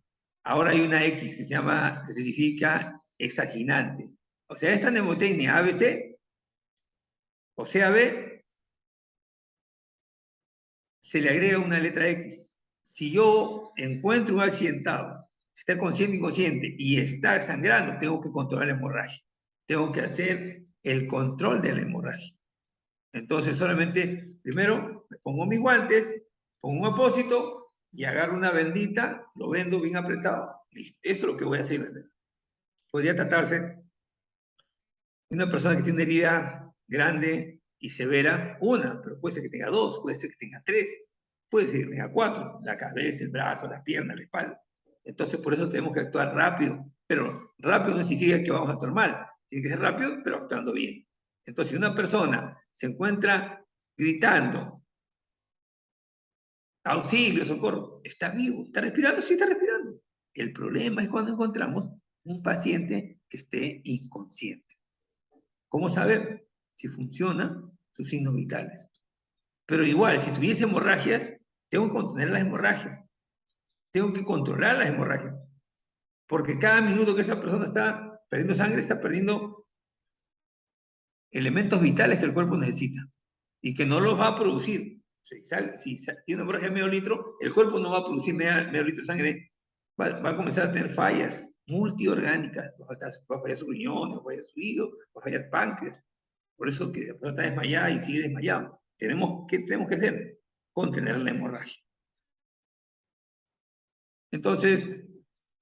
ahora hay una X que significa exaginante. O sea, esta mnemotecnia ABC o CAB se le agrega una letra X. Si yo encuentro un accidentado, está consciente, inconsciente, y está sangrando, tengo que controlar la hemorragia. Tengo que hacer el control de la hemorragia. Entonces, solamente, primero, me pongo mis guantes, pongo un apósito y agarro una vendita, lo vendo bien apretado. Listo. Eso es lo que voy a hacer. Podría tratarse de una persona que tiene una herida grande y severa, una, pero puede ser que tenga dos, puede ser que tenga tres, puede ser que tenga cuatro, la cabeza, el brazo, las piernas, la espalda. Entonces, por eso tenemos que actuar rápido, pero rápido no significa que vamos a actuar mal, tiene que ser rápido, pero actuando bien. Entonces, si una persona se encuentra gritando, auxilio, socorro, está vivo, está respirando, sí está respirando. El problema es cuando encontramos un paciente que esté inconsciente. ¿Cómo saber si funcionan sus signos vitales? Pero igual, si tuviese hemorragias, tengo que contener las hemorragias. Tengo que controlar las hemorragias. Porque cada minuto que esa persona está perdiendo sangre, está perdiendo elementos vitales que el cuerpo necesita y que no los va a producir. Si tiene una hemorragia de medio litro, el cuerpo no va a producir medio litro de sangre. Va a comenzar a tener fallas multiorgánicas. Va a fallar su riñón, va a fallar su hígado, va a fallar el páncreas. Por eso que la persona está desmayada y sigue desmayado. ¿Qué tenemos que hacer? Contener la hemorragia. Entonces,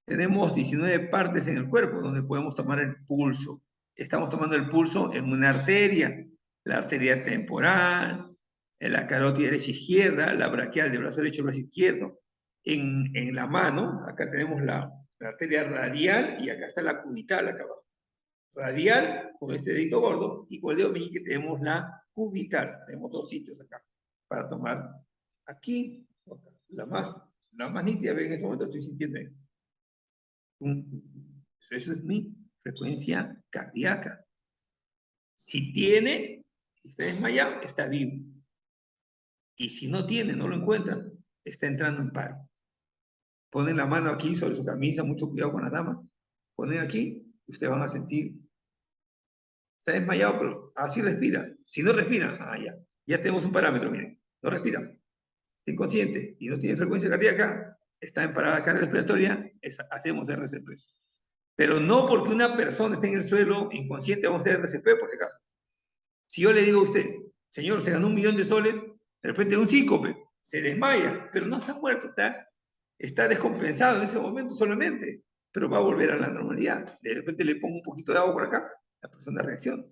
tenemos 19 partes en el cuerpo donde podemos tomar el pulso. Estamos tomando el pulso en una arteria, la arteria temporal, en la carótida derecha e izquierda, la braquial del brazo derecho y brazo izquierdo. En la mano, acá tenemos la arteria radial y acá está la cubital, acá abajo. Radial con este dedito gordo y con el dedo meñique tenemos la cubital. Tenemos dos sitios acá para tomar aquí, la más nítida, en ese momento estoy sintiendo ahí. Eso es mi frecuencia cardíaca. Si tiene, está desmayado, está vivo. Y si no tiene, no lo encuentran, está entrando en paro. Ponen la mano aquí sobre su camisa, mucho cuidado con las damas. Ponen aquí, y ustedes van a sentir. Está desmayado, pero así respira. Si no respira, ya tenemos un parámetro, miren. No respira. Está inconsciente y no tiene frecuencia cardíaca, está en parada cardiorrespiratoria, hacemos RCP. Pero no porque una persona esté en el suelo inconsciente vamos a hacer RCP, por si acaso. Si yo le digo a usted, señor, se ganó 1 millón de soles, de repente era un síncope, se desmaya, pero no está muerto, está descompensado en ese momento solamente, pero va a volver a la normalidad. De repente le pongo un poquito de agua por acá, la persona reacciona.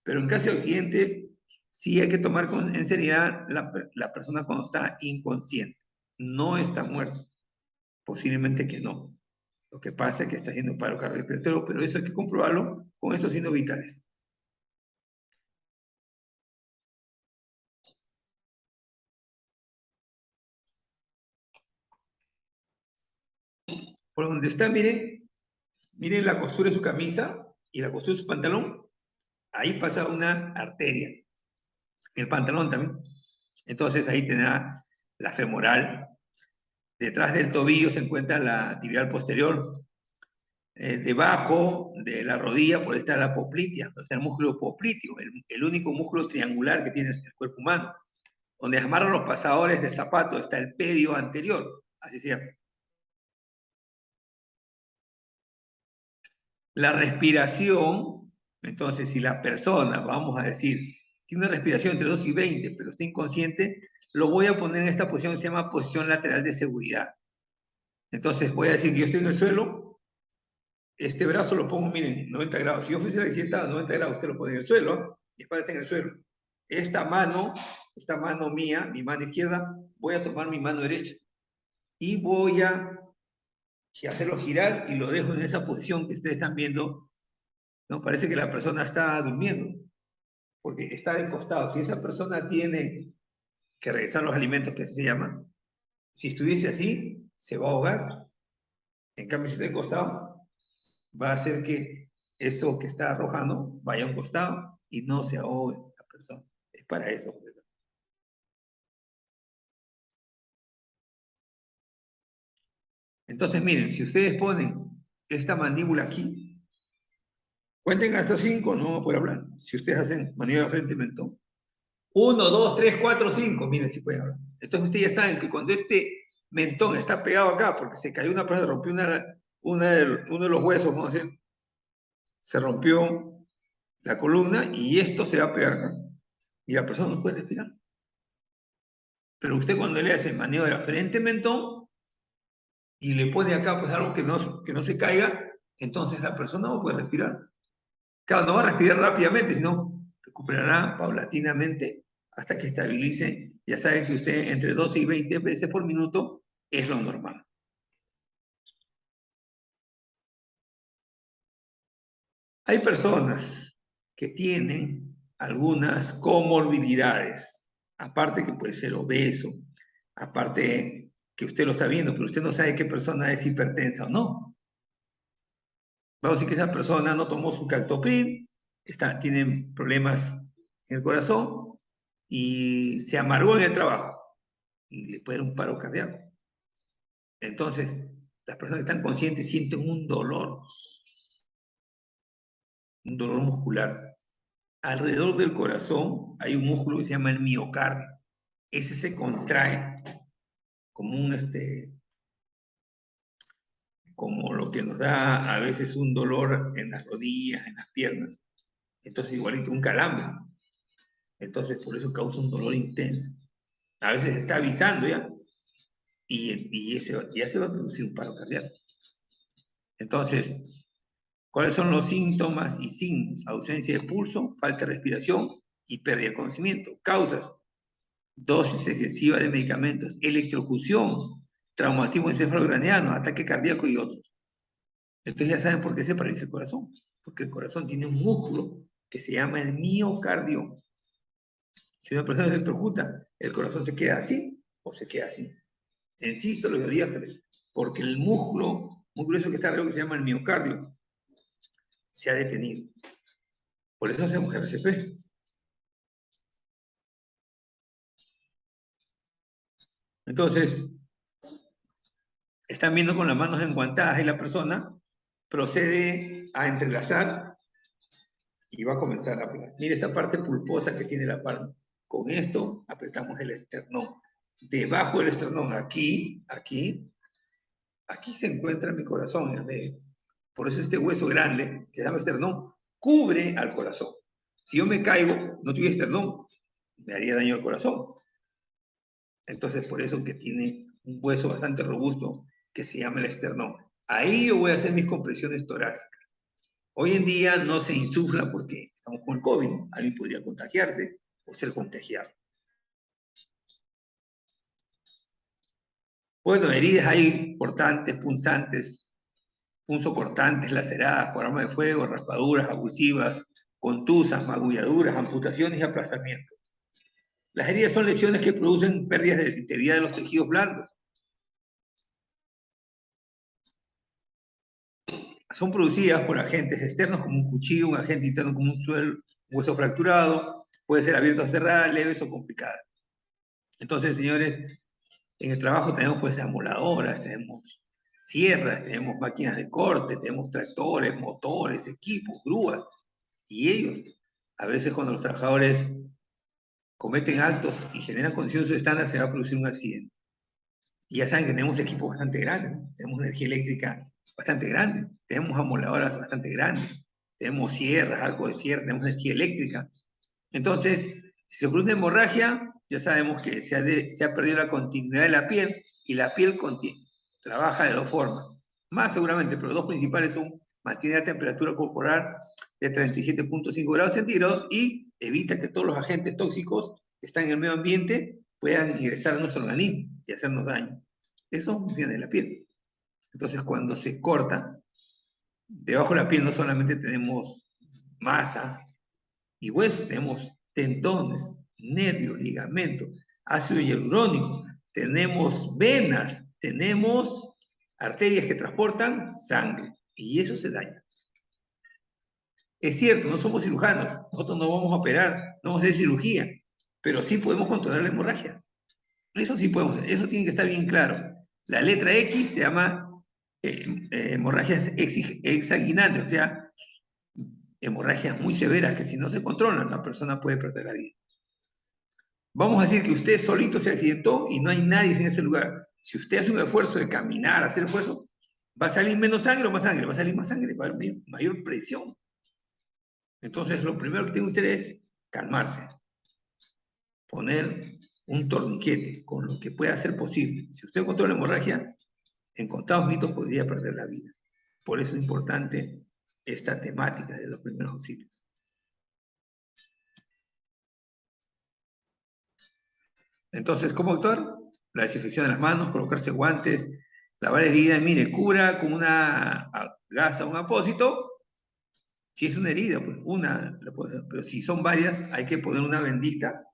Pero en caso de accidentes, sí hay que tomar en seriedad la persona cuando está inconsciente. No está muerto, posiblemente que no. Lo que pasa es que está haciendo paro cardiorrespiratorio, pero eso hay que comprobarlo con estos signos vitales. Por donde está, miren la costura de su camisa y la costura de su pantalón. Ahí pasa una arteria. El pantalón también. Entonces ahí tendrá la femoral. Detrás del tobillo se encuentra la tibial posterior. Debajo de la rodilla, por ahí está la poplitea, está el músculo popliteo, el único músculo triangular que tiene el cuerpo humano. Donde amarran los pasadores del zapato está el pedio anterior, así se llama. La respiración, entonces, si la persona, vamos a decir, tiene una respiración entre 2 y 20, pero está inconsciente, lo voy a poner en esta posición que se llama posición lateral de seguridad. Entonces, voy a decir que yo estoy en el suelo, este brazo lo pongo, miren, 90 grados. Si yo fuese sentado a 90 grados, usted lo pone en el suelo, mi espalda está en el suelo. Esta mano mía, mi mano izquierda, voy a tomar mi mano derecha y voy a hacerlo girar y lo dejo en esa posición que ustedes están viendo. ¿No? Parece que la persona está durmiendo, porque está de costado. Si esa persona tiene que regresar los alimentos, que así se llaman, si estuviese así, se va a ahogar. En cambio, si está de costado, va a hacer que eso que está arrojando vaya a un costado y no se ahogue la persona. Es para eso. Entonces, miren, si ustedes ponen esta mandíbula aquí, cuenten hasta 5, no por hablar. Si ustedes hacen maniobra frente mentón, 1, 2, 3, 4, 5. Miren si pueden hablar. Entonces ustedes ya saben que cuando este mentón está pegado acá, porque se cayó una persona, rompió uno de los huesos, vamos a decir, se rompió la columna y esto se va a pegar acá. Y la persona no puede respirar. Pero usted cuando le hace maniobra frente mentón y le pone acá pues algo que no se caiga, entonces la persona no puede respirar. Claro, no va a respirar rápidamente, sino recuperará paulatinamente hasta que estabilice. Ya saben que usted entre 12 y 20 veces por minuto es lo normal. Hay personas que tienen algunas comorbilidades, aparte que puede ser obeso, aparte que usted lo está viendo, pero usted no sabe qué persona es hipertensa o no. Vamos a decir que esa persona no tomó su captopril, tiene problemas en el corazón y se amargó en el trabajo y le puede dar un paro cardíaco. Entonces, las personas que están conscientes sienten un dolor muscular. Alrededor del corazón hay un músculo que se llama el miocardio. Ese se contrae como como lo que nos da a veces un dolor en las rodillas, en las piernas. Entonces, igualito un calambre. Entonces, por eso causa un dolor intenso. A veces está avisando ya, y ya se va a producir un paro cardíaco. Entonces, ¿cuáles son los síntomas y signos? Ausencia de pulso, falta de respiración y pérdida de conocimiento. Causas: dosis excesiva de medicamentos, electrocución, traumatismo encefalocraneano, ataque cardíaco y otros. Entonces ya saben por qué se paraliza el corazón. Porque el corazón tiene un músculo que se llama el miocardio. Si una persona se electrocuta, el corazón se queda así o se queda así. En sístoles o diástoles. Porque el músculo eso que está alrededor, que se llama el miocardio, se ha detenido. Por eso hacemos RCP. Entonces, están viendo con las manos enguantadas y la persona procede a entrelazar y va a comenzar a apretar. Mire esta parte pulposa que tiene la palma. Con esto apretamos el esternón. Debajo del esternón, aquí se encuentra mi corazón en el medio. Por eso este hueso grande, que se llama esternón, cubre al corazón. Si yo me caigo, no tuviera esternón, me haría daño al corazón. Entonces, por eso que tiene un hueso bastante robusto que se llama el esternón. Ahí yo voy a hacer mis compresiones torácicas. Hoy en día no se insufla porque estamos con el COVID, ¿no? Alguien podría contagiarse o ser contagiado. Bueno, heridas hay cortantes, punzantes, punzocortantes, laceradas por arma de fuego, raspaduras abusivas, contusas, magulladuras, amputaciones y aplastamientos. Las heridas son lesiones que producen pérdidas de integridad de los tejidos blandos. Son producidas por agentes externos como un cuchillo, un agente interno como un hueso fracturado, puede ser abierto o cerrado, leves o complicadas. Entonces, señores, en el trabajo tenemos pues amoladoras, tenemos sierras, tenemos máquinas de corte, tenemos tractores, motores, equipos, grúas, y ellos, a veces cuando los trabajadores cometen actos y generan condiciones estándar, se va a producir un accidente. Y ya saben que tenemos equipos bastante grandes, ¿no? Tenemos energía eléctrica bastante grande, tenemos amoladoras bastante grandes, tenemos sierras, arcos de sierra, tenemos energía eléctrica. Entonces, si se produce una hemorragia, ya sabemos que se ha perdido la continuidad de la piel y la piel trabaja de dos formas. Más seguramente, pero dos principales son mantener la temperatura corporal de 37.5 grados centígrados y evita que todos los agentes tóxicos que están en el medio ambiente puedan ingresar a nuestro organismo y hacernos daño. Eso funciona en la piel. Entonces, cuando se corta, debajo de la piel no solamente tenemos masa y huesos, tenemos tendones, nervios, ligamentos, ácido hialurónico, tenemos venas, tenemos arterias que transportan sangre y eso se daña. Es cierto, no somos cirujanos, nosotros no vamos a operar, no vamos a hacer cirugía, pero sí podemos controlar la hemorragia. Eso sí podemos, eso tiene que estar bien claro. La letra X se llama hemorragias exsanguinantes, o sea, hemorragias muy severas que si no se controlan, la persona puede perder la vida. Vamos a decir que usted solito se accidentó y no hay nadie en ese lugar. Si usted hace un esfuerzo de caminar, hacer esfuerzo, ¿va a salir menos sangre o más sangre? Va a salir más sangre, va a haber mayor presión. Entonces, lo primero que tiene usted es calmarse, poner un torniquete con lo que pueda ser posible. Si usted controla la hemorragia, en contados minutos podría perder la vida. Por eso es importante esta temática de los primeros auxilios. Entonces, ¿cómo actuar? La desinfección de las manos, colocarse guantes, lavar la herida, mire, cubra con una gasa, un apósito. Si es una herida, pues una, pero si son varias, hay que poner una bendita,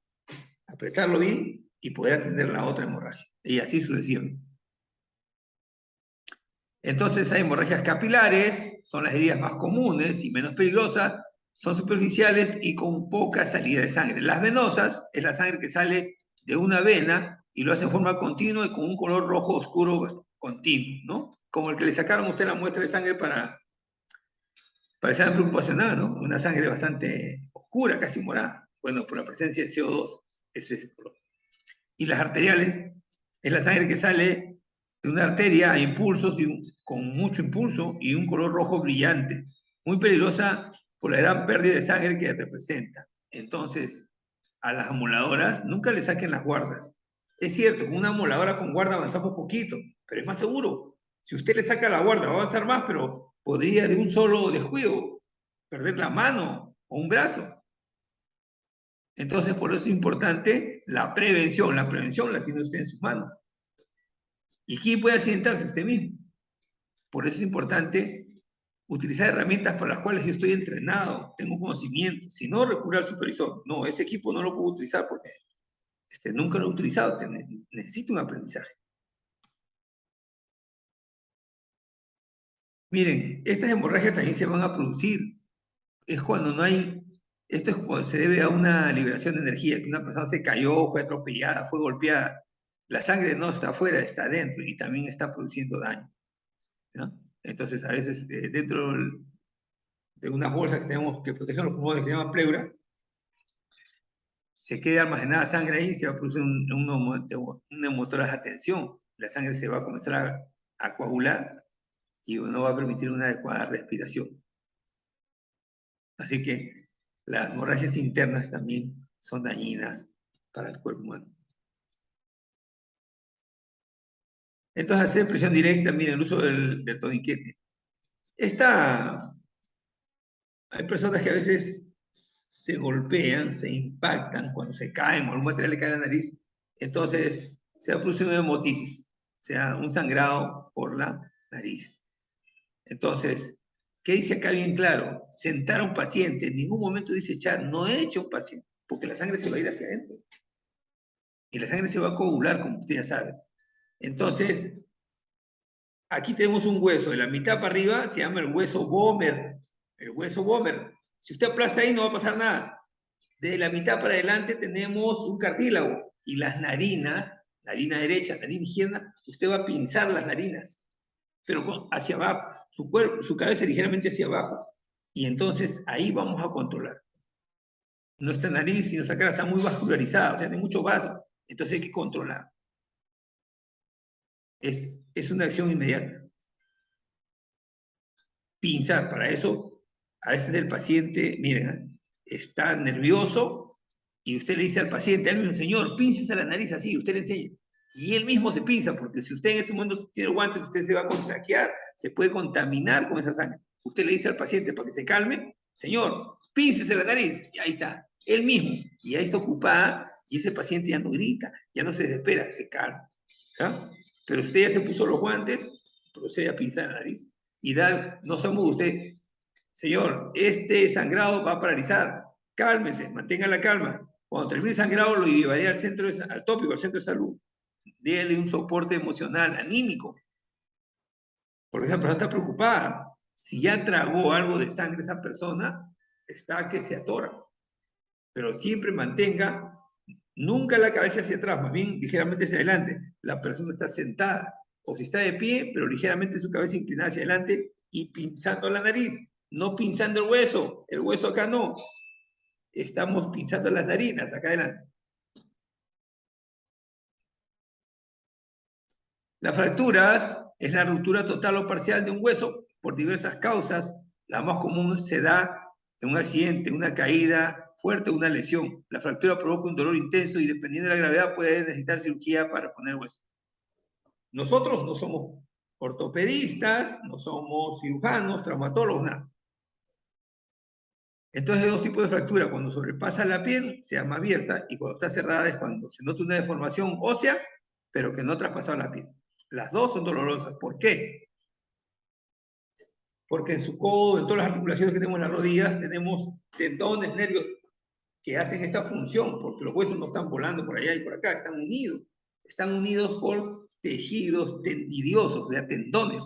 apretarlo bien y poder atender la otra hemorragia. Y así sucesivamente. Entonces hay hemorragias capilares, son las heridas más comunes y menos peligrosas, son superficiales y con poca salida de sangre. Las venosas es la sangre que sale de una vena y lo hace en forma continua y con un color rojo oscuro continuo, ¿no? Como el que le sacaron a usted la muestra de sangre para el examen preocupacional, ¿no? Una sangre bastante oscura, casi morada. Bueno, por la presencia de CO2, ese es el color. Y las arteriales es la sangre que sale de una arteria a impulsos con mucho impulso y un color rojo brillante, muy peligrosa por la gran pérdida de sangre que representa. Entonces, a las amoladoras nunca le saquen las guardas. Es cierto, con una amoladora con guarda avanzamos poquito, pero es más seguro. Si usted le saca la guarda, va a avanzar más, pero podría de un solo descuido perder la mano o un brazo. Entonces, por eso es importante la prevención. La prevención la tiene usted en sus manos. ¿Y quién puede accidentarse? Usted mismo. Por eso es importante utilizar herramientas para las cuales yo estoy entrenado, tengo conocimiento. Si no, recurrir al supervisor. No, ese equipo no lo puedo utilizar porque nunca lo he utilizado. Necesito un aprendizaje. Miren, estas hemorragias también se van a producir. Es cuando no hay... Esto es cuando se debe a una liberación de energía, que una persona se cayó, fue atropellada, fue golpeada. La sangre no está afuera, está adentro y también está produciendo daño, ¿no? Entonces, a veces dentro de unas bolsas que tenemos que protegen los pulmones, que se llama pleura, se queda almacenada sangre ahí y se va a producir una hemotoragia de tensión. La sangre se va a comenzar a coagular y no va a permitir una adecuada respiración. Así que las hemorragias internas también son dañinas para el cuerpo humano. Entonces, hacer presión directa, miren, el uso del torniquete. Hay personas que a veces se golpean, se impactan cuando se caen o algún material le cae en la nariz. Entonces, se ha producido una hemotisis, o sea, un sangrado por la nariz. Entonces, ¿qué dice acá bien claro? Sentar a un paciente, en ningún momento dice echar, no eche a un paciente, porque la sangre se va a ir hacia adentro. Y la sangre se va a coagular, como usted ya sabe. Entonces, aquí tenemos un hueso, de la mitad para arriba se llama el hueso Bomer. El hueso Bomer. Si usted aplasta ahí no va a pasar nada. De la mitad para adelante tenemos un cartílago. Y las narinas, narina derecha, narina izquierda, usted va a pinzar las narinas, pero hacia abajo, su cabeza ligeramente hacia abajo. Y entonces ahí vamos a controlar. Nuestra nariz y nuestra cara están muy vascularizada, o sea, tiene mucho vaso. Entonces hay que controlar. Es una acción inmediata. Pinzar, para eso, a veces el paciente, miren, está nervioso y usted le dice al paciente, al mismo señor, píncese la nariz así, usted le enseña. Y él mismo se pinza, porque si usted en ese momento tiene guantes, usted se va a contagiar, se puede contaminar con esa sangre. Usted le dice al paciente para que se calme, señor, píncese la nariz, y ahí está, él mismo, y ahí está ocupada, y ese paciente ya no grita, ya no se desespera, se calma. ¿Sí? Pero usted ya se puso los guantes, procede a pinzar la nariz y dar, no se mude usted, señor, este sangrado va a paralizar, cálmese, mantenga la calma. Cuando termine el sangrado lo llevaría al tópico, al centro de salud. Déle un soporte emocional, anímico, porque esa persona está preocupada. Si ya tragó algo de sangre esa persona, está que se atora. Pero siempre mantenga, nunca la cabeza hacia atrás, más bien ligeramente hacia adelante. La persona está sentada, o si está de pie, pero ligeramente su cabeza inclinada hacia adelante y pinzando la nariz, no pinzando el hueso acá no. Estamos pinzando las narinas acá adelante. Las fracturas es la ruptura total o parcial de un hueso por diversas causas. La más común se da en un accidente, una caída fuerte o una lesión. La fractura provoca un dolor intenso y dependiendo de la gravedad puede necesitar cirugía para poner hueso. Nosotros no somos ortopedistas, no somos cirujanos, traumatólogos, nada. Entonces hay dos tipos de fractura. Cuando sobrepasa la piel se llama abierta y cuando está cerrada es cuando se nota una deformación ósea, pero que no ha traspasado la piel. Las dos son dolorosas. ¿Por qué? Porque en su codo, en todas las articulaciones que tenemos en las rodillas, tenemos tendones, nervios que hacen esta función, porque los huesos no están volando por allá y por acá, están unidos. Están unidos por tejidos tendidiosos, o sea, tendones.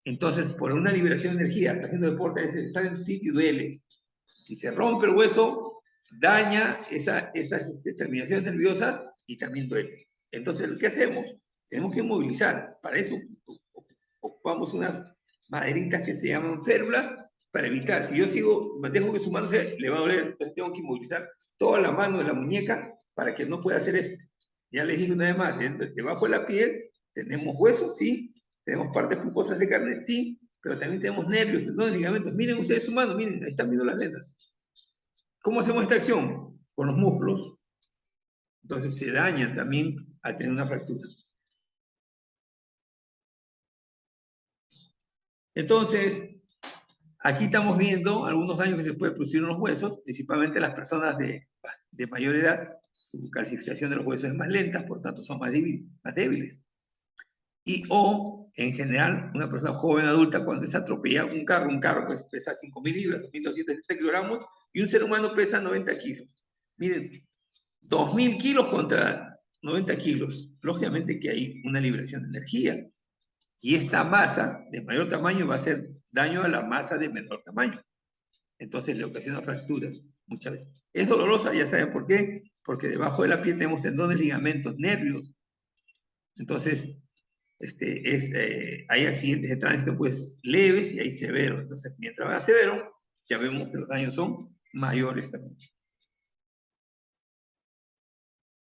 Entonces, por una liberación de energía, está haciendo deporte, a veces está en su sitio y duele. Si se rompe el hueso, daña esas terminaciones nerviosas y también duele. Entonces, ¿qué hacemos? Tenemos que movilizar. Para eso ocupamos unas maderitas que se llaman férulas para evitar. Si yo dejo que su mano le va a doler, entonces tengo que movilizar toda la mano de la muñeca para que no pueda hacer esto. Ya les dije una vez más, debajo de la piel tenemos huesos, sí, tenemos partes pulposas de carne, sí, pero también tenemos nervios, tendones, ligamentos. Miren ustedes su mano, miren, ahí están viendo las venas. ¿Cómo hacemos esta acción? Con los músculos. Entonces se dañan también al tener una fractura. Entonces, aquí estamos viendo algunos daños que se puede producir en los huesos, principalmente las personas de mayor edad. Su calcificación de los huesos es más lenta, por tanto son más débiles. O, en general, una persona joven adulta cuando se atropella un carro pues pesa 5.000 libras, 2.270 kilogramos, y un ser humano pesa 90 kilos. Miren, 2.000 kilos contra 90 kilos. Lógicamente que hay una liberación de energía. Y esta masa de mayor tamaño va a hacer daño a la masa de menor tamaño. Entonces le ocasiona fracturas muchas veces. Es dolorosa, ya saben por qué, porque debajo de la piel tenemos tendones, ligamentos, nervios. Entonces, hay accidentes de tránsito pues leves y hay severos. Entonces, mientras va severo, ya vemos que los daños son mayores también.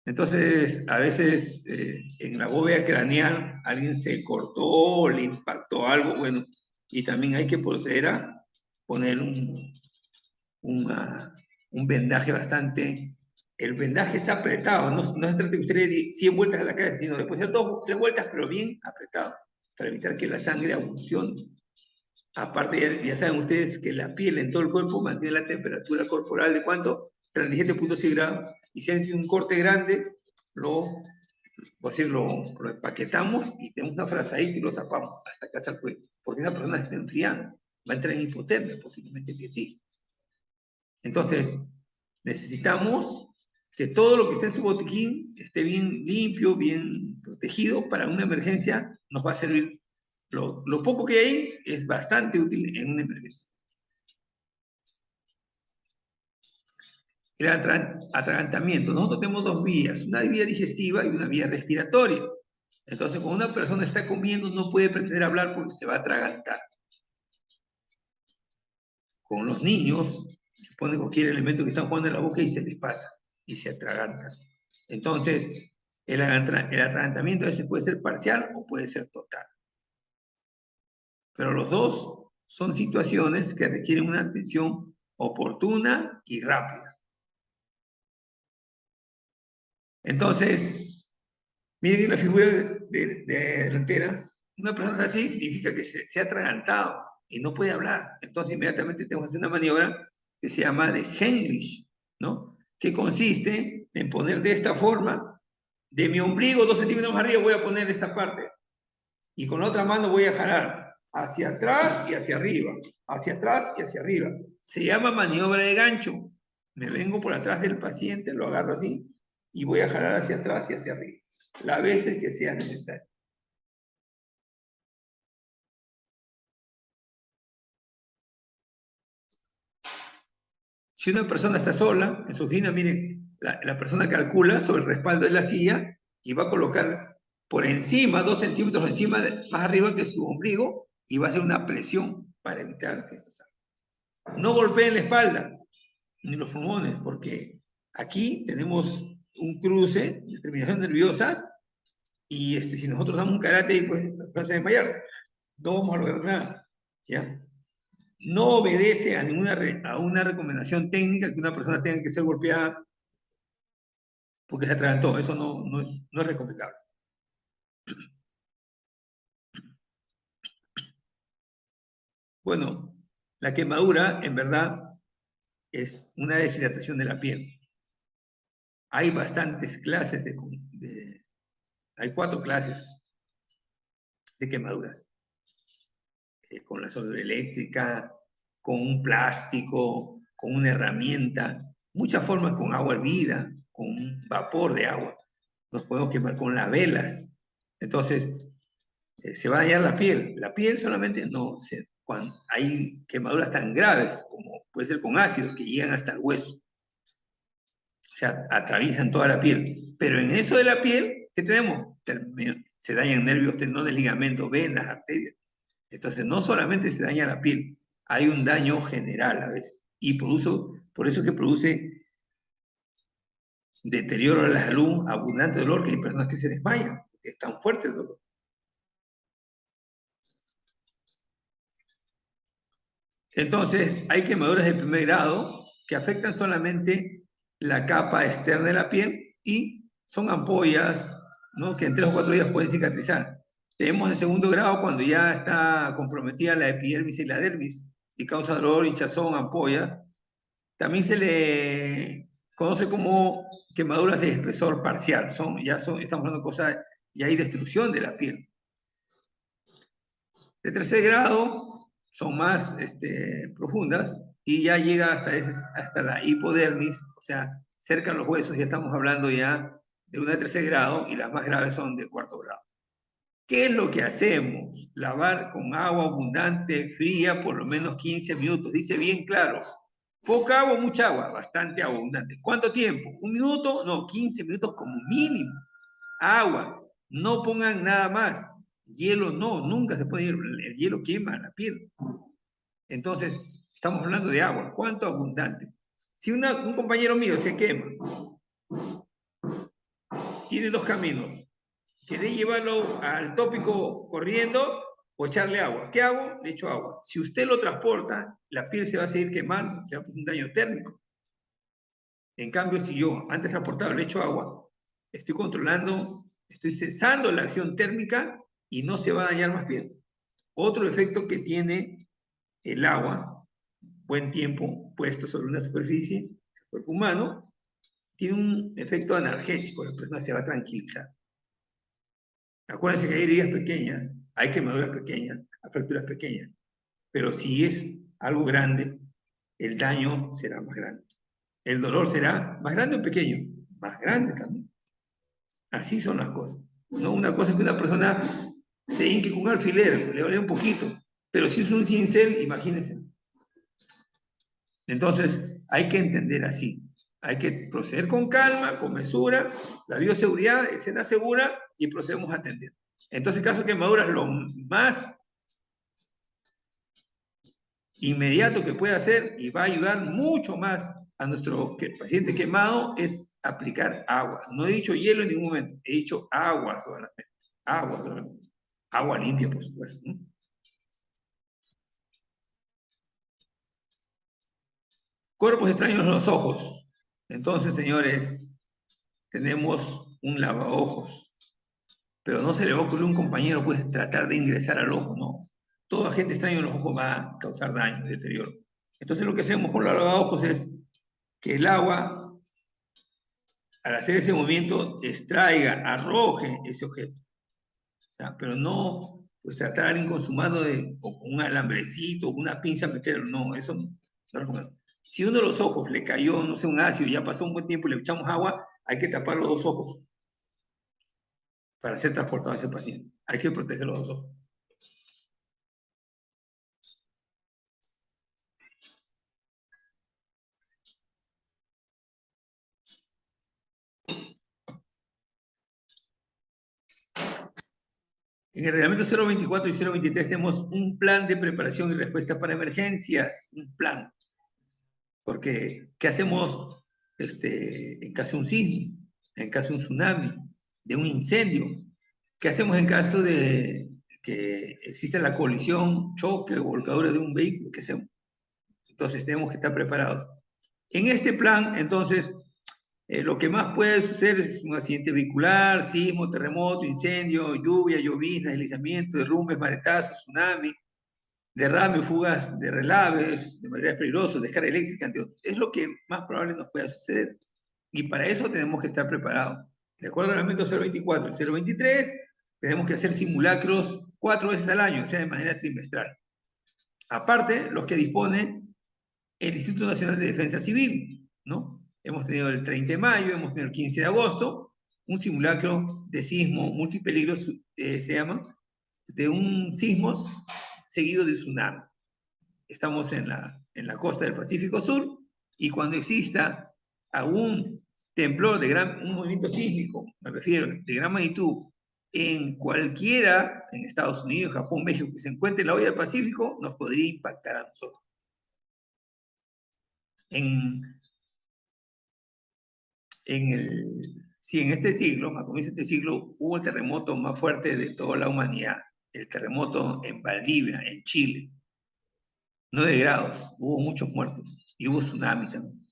Entonces, a veces en la bóveda craneal alguien se cortó, le impactó algo, bueno, y también hay que proceder a poner un vendaje bastante el vendaje es apretado, no se trata de que usted le dé 100 vueltas a la cabeza, sino después de 3 vueltas, pero bien apretado, para evitar que la sangre evolucione. Aparte, ya saben ustedes que la piel en todo el cuerpo mantiene la temperatura corporal de ¿cuánto? 37.6 grados. Y si hay un corte grande, lo empaquetamos y tenemos una frazadita y lo tapamos hasta que hace el cuello. Porque esa persona se está enfriando. Va a entrar en hipotermia, posiblemente que sí. Entonces, necesitamos que todo lo que esté en su botiquín esté bien limpio, bien protegido. Para una emergencia nos va a servir. Lo poco que hay es bastante útil en una emergencia. El atragantamiento. Nosotros tenemos 2 vías, una vía digestiva y una vía respiratoria. Entonces, cuando una persona está comiendo, no puede pretender hablar porque se va a atragantar. Con los niños, se pone cualquier elemento que están jugando en la boca y se les pasa, y se atragantan. Entonces, el atragantamiento a veces puede ser parcial o puede ser total. Pero los dos son situaciones que requieren una atención oportuna y rápida. Entonces, miren la figura de delantera. Una persona así significa que se ha atragantado y no puede hablar. Entonces, inmediatamente tenemos que hacer una maniobra que se llama de Henrich, ¿no? Que consiste en poner de esta forma, de mi ombligo 2 centímetros más arriba voy a poner esta parte y con la otra mano voy a jalar hacia atrás y hacia arriba, hacia atrás y hacia arriba. Se llama maniobra de gancho. Me vengo por atrás del paciente, lo agarro así y voy a jalar hacia atrás y hacia arriba, las veces que sea necesario. Si una persona está sola, en su oficina, miren, la persona calcula sobre el respaldo de la silla y va a colocar por encima, 2 centímetros encima, más arriba que su ombligo, y va a hacer una presión para evitar que esto salga. No golpeen la espalda, ni los pulmones, porque aquí tenemos un cruce de terminaciones nerviosas, y si nosotros damos un karate, pues vas a desmayar. No vamos a lograr nada, ¿ya? No obedece a una recomendación técnica que una persona tenga que ser golpeada porque se atragantó. Eso no es recomendable. Bueno, la quemadura, en verdad, es una deshidratación de la piel. Hay bastantes clases hay 4 clases de quemaduras. Con la soldadura eléctrica, con un plástico, con una herramienta, muchas formas, con agua hervida, con un vapor de agua. Nos podemos quemar con las velas. Entonces, se va a dañar la piel. La piel solamente no, cuando hay quemaduras tan graves como puede ser con ácido, que llegan hasta el hueso. O sea, atraviesan toda la piel. Pero en eso de la piel, ¿qué tenemos? Se dañan nervios, tendones, ligamentos, venas, arterias. Entonces, no solamente se daña la piel, hay un daño general a veces. Y por eso que produce deterioro de la salud, abundante dolor, que hay personas que se desmayan, porque es tan fuerte el dolor. Entonces, hay quemaduras de primer grado que afectan solamente la capa externa de la piel y son ampollas, ¿no? Que en 3 o 4 días pueden cicatrizar. Tenemos de segundo grado cuando ya está comprometida la epidermis y la dermis y causa dolor, hinchazón, ampollas. También se le conoce como quemaduras de espesor parcial. Estamos hablando de cosas, y hay destrucción de la piel. De tercer grado son más profundas y ya llega hasta la hipodermis, o sea, cerca de los huesos, ya estamos hablando ya de una de tercer grado y las más graves son de cuarto grado. ¿Qué es lo que hacemos? Lavar con agua abundante, fría, por lo menos 15 minutos. Dice bien claro, poca agua, mucha agua, bastante abundante. ¿Cuánto tiempo? ¿1 minuto? No, 15 minutos como mínimo. Agua, no pongan nada más. Hielo no, nunca se puede ir. El hielo quema la piel. Entonces, estamos hablando de agua. ¿Cuánto abundante? Si un compañero mío se quema, tiene 2 caminos. ¿Querés llevarlo al tópico corriendo o echarle agua? ¿Qué hago? Le echo agua. Si usted lo transporta, la piel se va a seguir quemando, se va a hacer un daño térmico. En cambio, si yo antes transportaba le echo agua, estoy controlando, estoy cesando la acción térmica y no se va a dañar más bien. Otro efecto que tiene el agua, buen tiempo puesto sobre una superficie, el cuerpo humano, tiene un efecto analgésico, la persona se va a tranquilizar. Acuérdense que hay heridas pequeñas, hay quemaduras pequeñas, hay fracturas pequeñas, pero si es algo grande, el daño será más grande. El dolor será más grande o pequeño, más grande también. Así son las cosas. ¿No? Una cosa es que una persona se hinque con un alfiler, le duele un poquito, pero si es un cincel, imagínense. Entonces, hay que entender así. Hay que proceder con calma, con mesura, la bioseguridad, escena segura, y procedemos a atender. Entonces, caso de quemaduras, lo más inmediato que puede hacer y va a ayudar mucho más a nuestro paciente quemado es aplicar agua. No he dicho hielo en ningún momento, he dicho agua solamente. Agua solamente. Agua limpia, por supuesto, ¿no? Cuerpos extraños en los ojos. Entonces, señores, tenemos un lavaojos, pero no se le va a ocurrir a un compañero pues tratar de ingresar al ojo, no. Todo agente extraño en los ojos va a causar daño, deterioro. Entonces lo que hacemos con los lavaojos es que el agua, al hacer ese movimiento, extraiga, arroje ese objeto. O sea, pero no pues tratar a alguien consumado o con un alambrecito, o una pinza meterlo, no, eso no recomiendo. Si uno de los ojos le cayó, no sé, un ácido, y ya pasó un buen tiempo y le echamos agua, hay que tapar los dos ojos para ser transportado a ese paciente. Hay que proteger los dos ojos. En el reglamento 024 y 023 tenemos un plan de preparación y respuesta para emergencias, un plan. Porque, ¿qué hacemos en caso de un sismo, en caso de un tsunami, de un incendio? ¿Qué hacemos en caso de que exista la colisión, choque o volcadura de un vehículo? ¿Qué hacemos? Entonces tenemos que estar preparados. En este plan, entonces, lo que más puede suceder es un accidente vehicular, sismo, terremoto, incendio, lluvia, llovizna, deslizamiento, derrumbes, maretazos, tsunami, derrame, fugas de relaves, de materiales peligrosos, descarga eléctrica, entre otros. Es lo que más probable nos pueda suceder. Y para eso tenemos que estar preparados. De acuerdo al reglamento 024 y 023, tenemos que hacer simulacros 4 veces al año, o sea, de manera trimestral. Aparte, los que dispone el Instituto Nacional de Defensa Civil, ¿no? Hemos tenido el 30 de mayo, hemos tenido el 15 de agosto, un simulacro de sismo multipeligro, se llama, de un sismo seguido de tsunami. Estamos en la costa del Pacífico Sur, y cuando exista algún temblor un movimiento sísmico, me refiero, de gran magnitud, en cualquiera, en Estados Unidos, Japón, México, que se encuentre en la olla del Pacífico, nos podría impactar a nosotros. Si en este siglo, a comienzos de este siglo, hubo el terremoto más fuerte de toda la humanidad, el terremoto en Valdivia, en Chile, 9 grados, hubo muchos muertos y hubo tsunami también.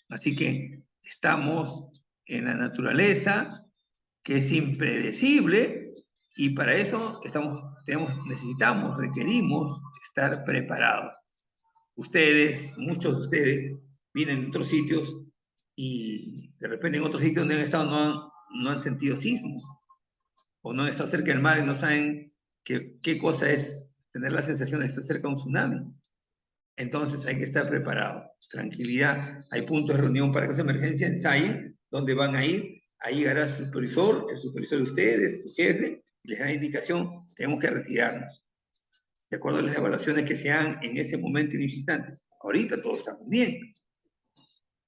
Así que estamos en la naturaleza, que es impredecible, y para eso necesitamos, requerimos estar preparados. Ustedes, muchos de ustedes, vienen de otros sitios y de repente en otros sitios donde han estado no han sentido sismos, o no han estado cerca del mar y no saben qué cosa es tener la sensación de estar cerca de un tsunami. Entonces hay que estar preparado. Tranquilidad. Hay puntos de reunión para que esa emergencia ensayen, donde van a ir. Ahí llegará el supervisor de ustedes, su jefe, y les da indicación, tenemos que retirarnos, de acuerdo a las evaluaciones que se hagan en ese momento y en ese instante. Ahorita todo está muy bien,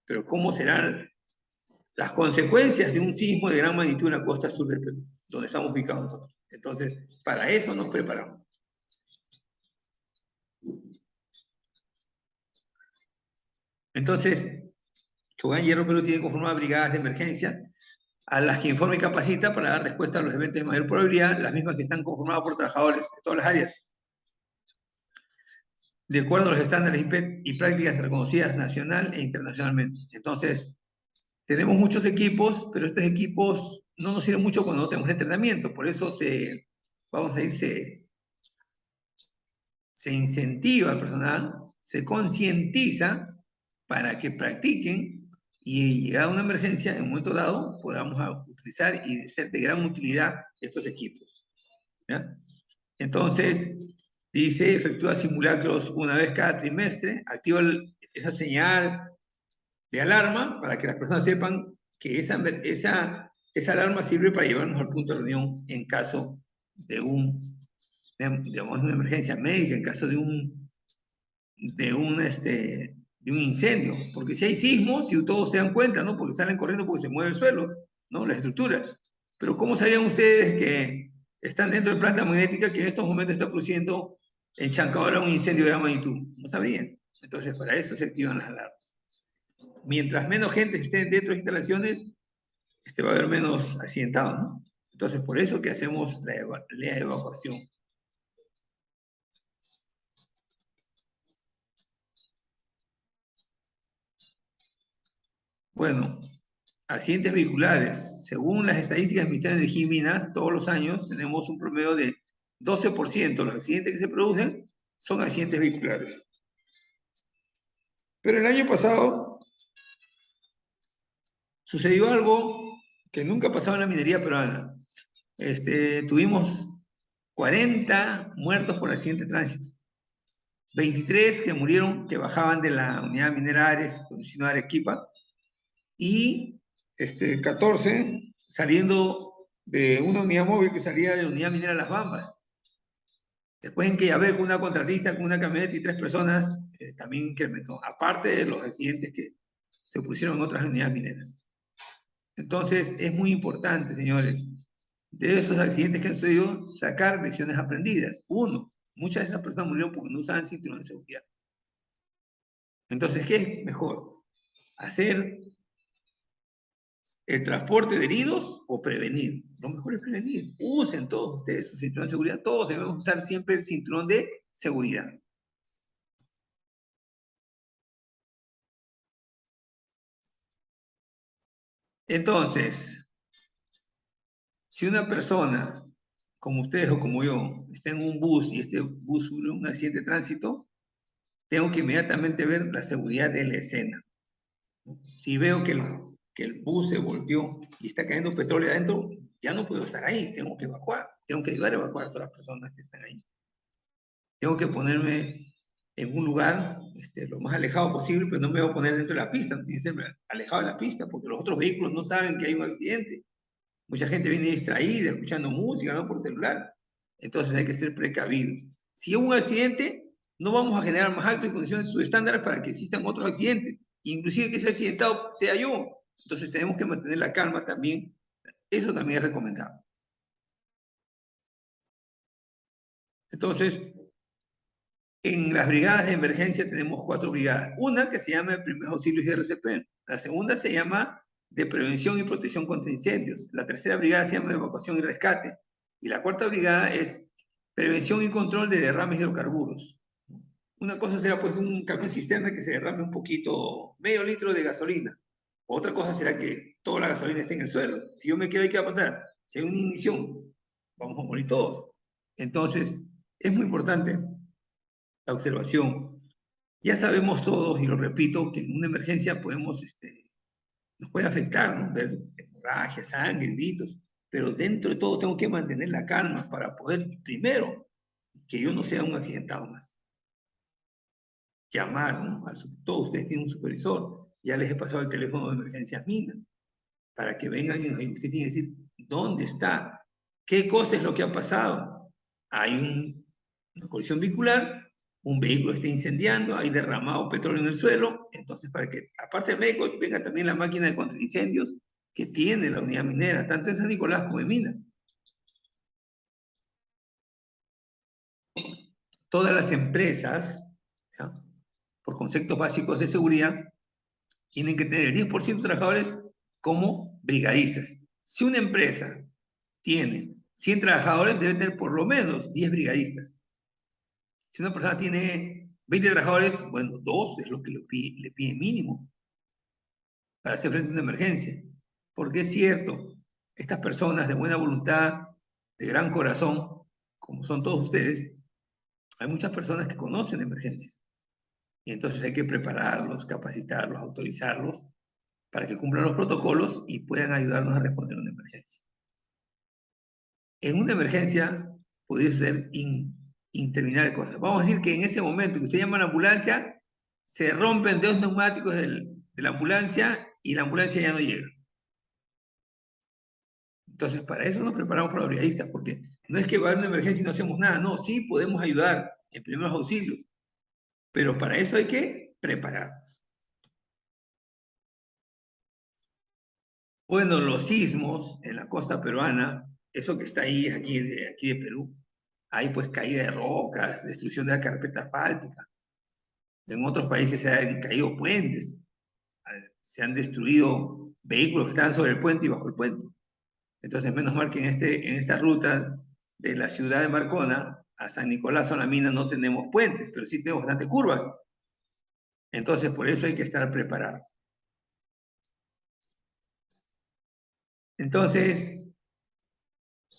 pero ¿cómo serán las consecuencias de un sismo de gran magnitud en la costa sur del Perú, donde estamos ubicados nosotros? Entonces, para eso nos preparamos. Entonces, Chogán Hierro Perú tiene conformadas brigadas de emergencia, a las que informa y capacita para dar respuesta a los eventos de mayor probabilidad, las mismas que están conformadas por trabajadores de todas las áreas. de acuerdo a los estándares y prácticas reconocidas nacional e internacionalmente. Entonces, tenemos muchos equipos, pero estos equipos no nos sirven mucho cuando no tenemos entrenamiento. Por eso vamos a decir, se incentiva al personal, se concientiza para que practiquen y llegada una emergencia, en un momento dado, podamos utilizar y ser de gran utilidad estos equipos. ¿Ya? Entonces, dice, efectúa simulacros una vez cada trimestre, activa esa señal de alarma para que las personas sepan que esa alarma sirve para llevarnos al punto de reunión en caso de digamos, una emergencia médica, en caso de un incendio. Porque si hay sismos, si todos se dan cuenta, ¿no? Porque salen corriendo porque se mueve el suelo, ¿no? La estructura. Pero ¿cómo sabían ustedes que están dentro de planta magnética que en estos momentos está produciendo en Chancadora un incendio de gran magnitud? No sabrían. Entonces, para eso se activan las alarmas. Mientras menos gente esté dentro de las instalaciones, va a haber menos accidentados, ¿no? Entonces, por eso que hacemos la evacuación. Bueno, accidentes vehiculares. Según las estadísticas del Ministerio de Energía y Minas, todos los años tenemos un promedio de 12% de los accidentes que se producen son accidentes vehiculares. Pero el año pasado sucedió algo que nunca pasaba en la minería peruana. Tuvimos 40 muertos por accidente de tránsito. 23 que murieron, que bajaban de la unidad minera Ares, condicionada Arequipa, y 14 saliendo de una unidad móvil que salía de la unidad minera Las Bambas. Después en Queyabeco, una contratista con una camioneta y 3 personas también incrementó, aparte de los accidentes que se pusieron en otras unidades mineras. Entonces, es muy importante, señores, de esos accidentes que han sucedido, sacar lecciones aprendidas. Uno, muchas de esas personas murieron porque no usaban cinturón de seguridad. Entonces, ¿qué es mejor? ¿Hacer el transporte de heridos o prevenir? Lo mejor es prevenir. Usen todos ustedes su cinturón de seguridad. Todos debemos usar siempre el cinturón de seguridad. Entonces, si una persona, como ustedes o como yo, está en un bus y este bus sufre un accidente de tránsito, tengo que inmediatamente ver la seguridad de la escena. Si veo que el bus se volteó y está cayendo petróleo adentro, ya no puedo estar ahí, tengo que evacuar, tengo que ayudar a evacuar a todas las personas que están ahí. Tengo que ponerme en un lugar lo más alejado posible, pero no me voy a poner dentro de la pista, tiene que ser alejado de la pista, porque los otros vehículos no saben que hay un accidente. Mucha gente viene distraída, escuchando música, ¿no? Por celular. Entonces hay que ser precavidos. Si hubo un accidente, no vamos a generar más actos y condiciones subestándares para que existan otros accidentes. Inclusive que ese accidentado sea yo. Entonces tenemos que mantener la calma también. Eso también es recomendable. Entonces, en las brigadas de emergencia tenemos 4 brigadas. Una que se llama Primeros Auxilios y RCP. La segunda se llama de Prevención y Protección contra Incendios. La tercera brigada se llama de Evacuación y Rescate. Y la cuarta brigada es Prevención y Control de Derrames de Hidrocarburos. Una cosa será pues un camión cisterna que se derrame un poquito, medio litro de gasolina. Otra cosa será que toda la gasolina esté en el suelo. Si yo me quedo ahí, ¿qué va a pasar? Si hay una ignición, vamos a morir todos. Entonces, es muy importante la observación. Ya sabemos todos, y lo repito, que en una emergencia nos puede afectar, ¿no? Ver hemorragia, sangre, gritos, pero dentro de todo tengo que mantener la calma para poder, primero, que yo no sea un accidentado más. Llamar, ¿no? Todos ustedes tienen un supervisor, ya les he pasado el teléfono de emergencias minas, para que vengan y usted tiene que decir, ¿dónde está? ¿Qué cosa es lo que ha pasado? Hay una colisión vehicular, un vehículo está incendiando, hay derramado petróleo en el suelo, entonces para que, aparte del médico, venga también la máquina de contraincendios que tiene la unidad minera, tanto en San Nicolás como en Mina. Todas las empresas, ¿ya? Por conceptos básicos de seguridad, tienen que tener el 10% de trabajadores como brigadistas. Si una empresa tiene 100 trabajadores, debe tener por lo menos 10 brigadistas. Si una persona tiene 20 trabajadores, bueno, 2 es lo que le pide mínimo para hacer frente a una emergencia. Porque es cierto, estas personas de buena voluntad, de gran corazón, como son todos ustedes, hay muchas personas que conocen emergencias. Y entonces hay que prepararlos, capacitarlos, autorizarlos para que cumplan los protocolos y puedan ayudarnos a responder a una emergencia. En una emergencia podría ser interminables cosas. Vamos a decir que en ese momento que usted llama a la ambulancia, se rompen 2 neumáticos de la ambulancia y la ambulancia ya no llega. Entonces, para eso nos preparamos para los brigadistas, porque no es que va a haber una emergencia y no hacemos nada, no, sí podemos ayudar en primeros auxilios, pero para eso hay que prepararnos. Bueno, los sismos en la costa peruana, eso que está ahí, aquí de Perú, hay pues caída de rocas, destrucción de la carpeta asfáltica. En otros países se han caído puentes, se han destruido vehículos que estaban sobre el puente y bajo el puente. Entonces, menos mal que en esta ruta de la ciudad de Marcona a San Nicolás o la Mina no tenemos puentes, pero sí tenemos bastantes curvas. Entonces, por eso hay que estar preparados. Entonces,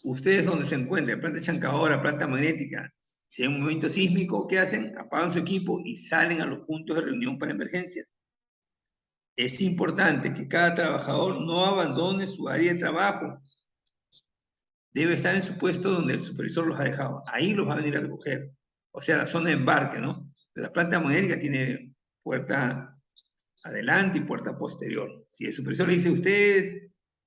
ustedes donde se encuentren, planta chancadora, planta magnética, si hay un movimiento sísmico, ¿qué hacen? Apagan su equipo y salen a los puntos de reunión para emergencias. Es importante que cada trabajador no abandone su área de trabajo. Debe estar en su puesto donde el supervisor los ha dejado. Ahí los va a venir a recoger. O sea, la zona de embarque, ¿no? La planta magnética tiene puerta adelante y puerta posterior. Si el supervisor le dice, ustedes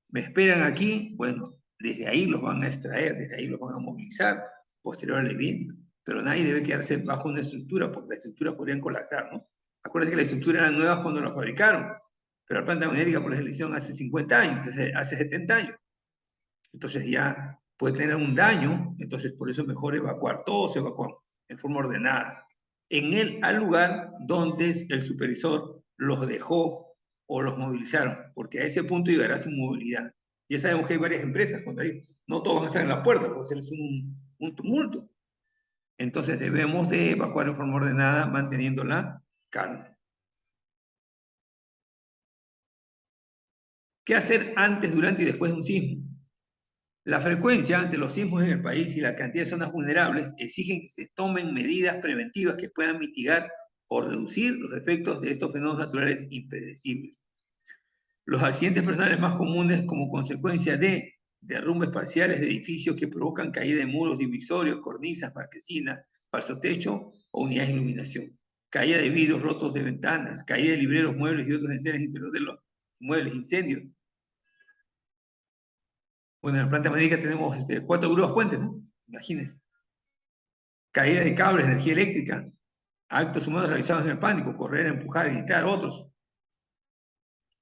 me esperan aquí, bueno, desde ahí los van a extraer, desde ahí los van a movilizar, posterior al evento. Pero nadie debe quedarse bajo una estructura, porque las estructuras podrían colapsar, ¿no? Acuérdense que las estructuras eran nuevas cuando las fabricaron, pero la planta magnética por la elección hace 50 años, hace 70 años. Entonces ya puede tener un daño, entonces por eso es mejor evacuar, todos se evacúan en forma ordenada, al lugar donde el supervisor los dejó o los movilizaron, porque a ese punto llegará sin movilidad. Ya sabemos que hay varias empresas, cuando no todos van a estar en la puerta, puede ser un tumulto. Entonces debemos de evacuar en forma ordenada, manteniendo la calma. ¿Qué hacer antes, durante y después de un sismo? La frecuencia de los sismos en el país y la cantidad de zonas vulnerables exigen que se tomen medidas preventivas que puedan mitigar o reducir los efectos de estos fenómenos naturales impredecibles. Los accidentes personales más comunes como consecuencia de derrumbes parciales de edificios que provocan caída de muros divisorios, cornisas, marquesinas, falso techo o unidades de iluminación. Caída de vidrios rotos de ventanas, caída de libreros, muebles y otros enseres interiores de los muebles, incendios. Bueno, en la planta magnética tenemos 4 grúas puentes, ¿no? Imagínense. Caída de cables, energía eléctrica, actos humanos realizados en el pánico, correr, empujar, gritar, otros.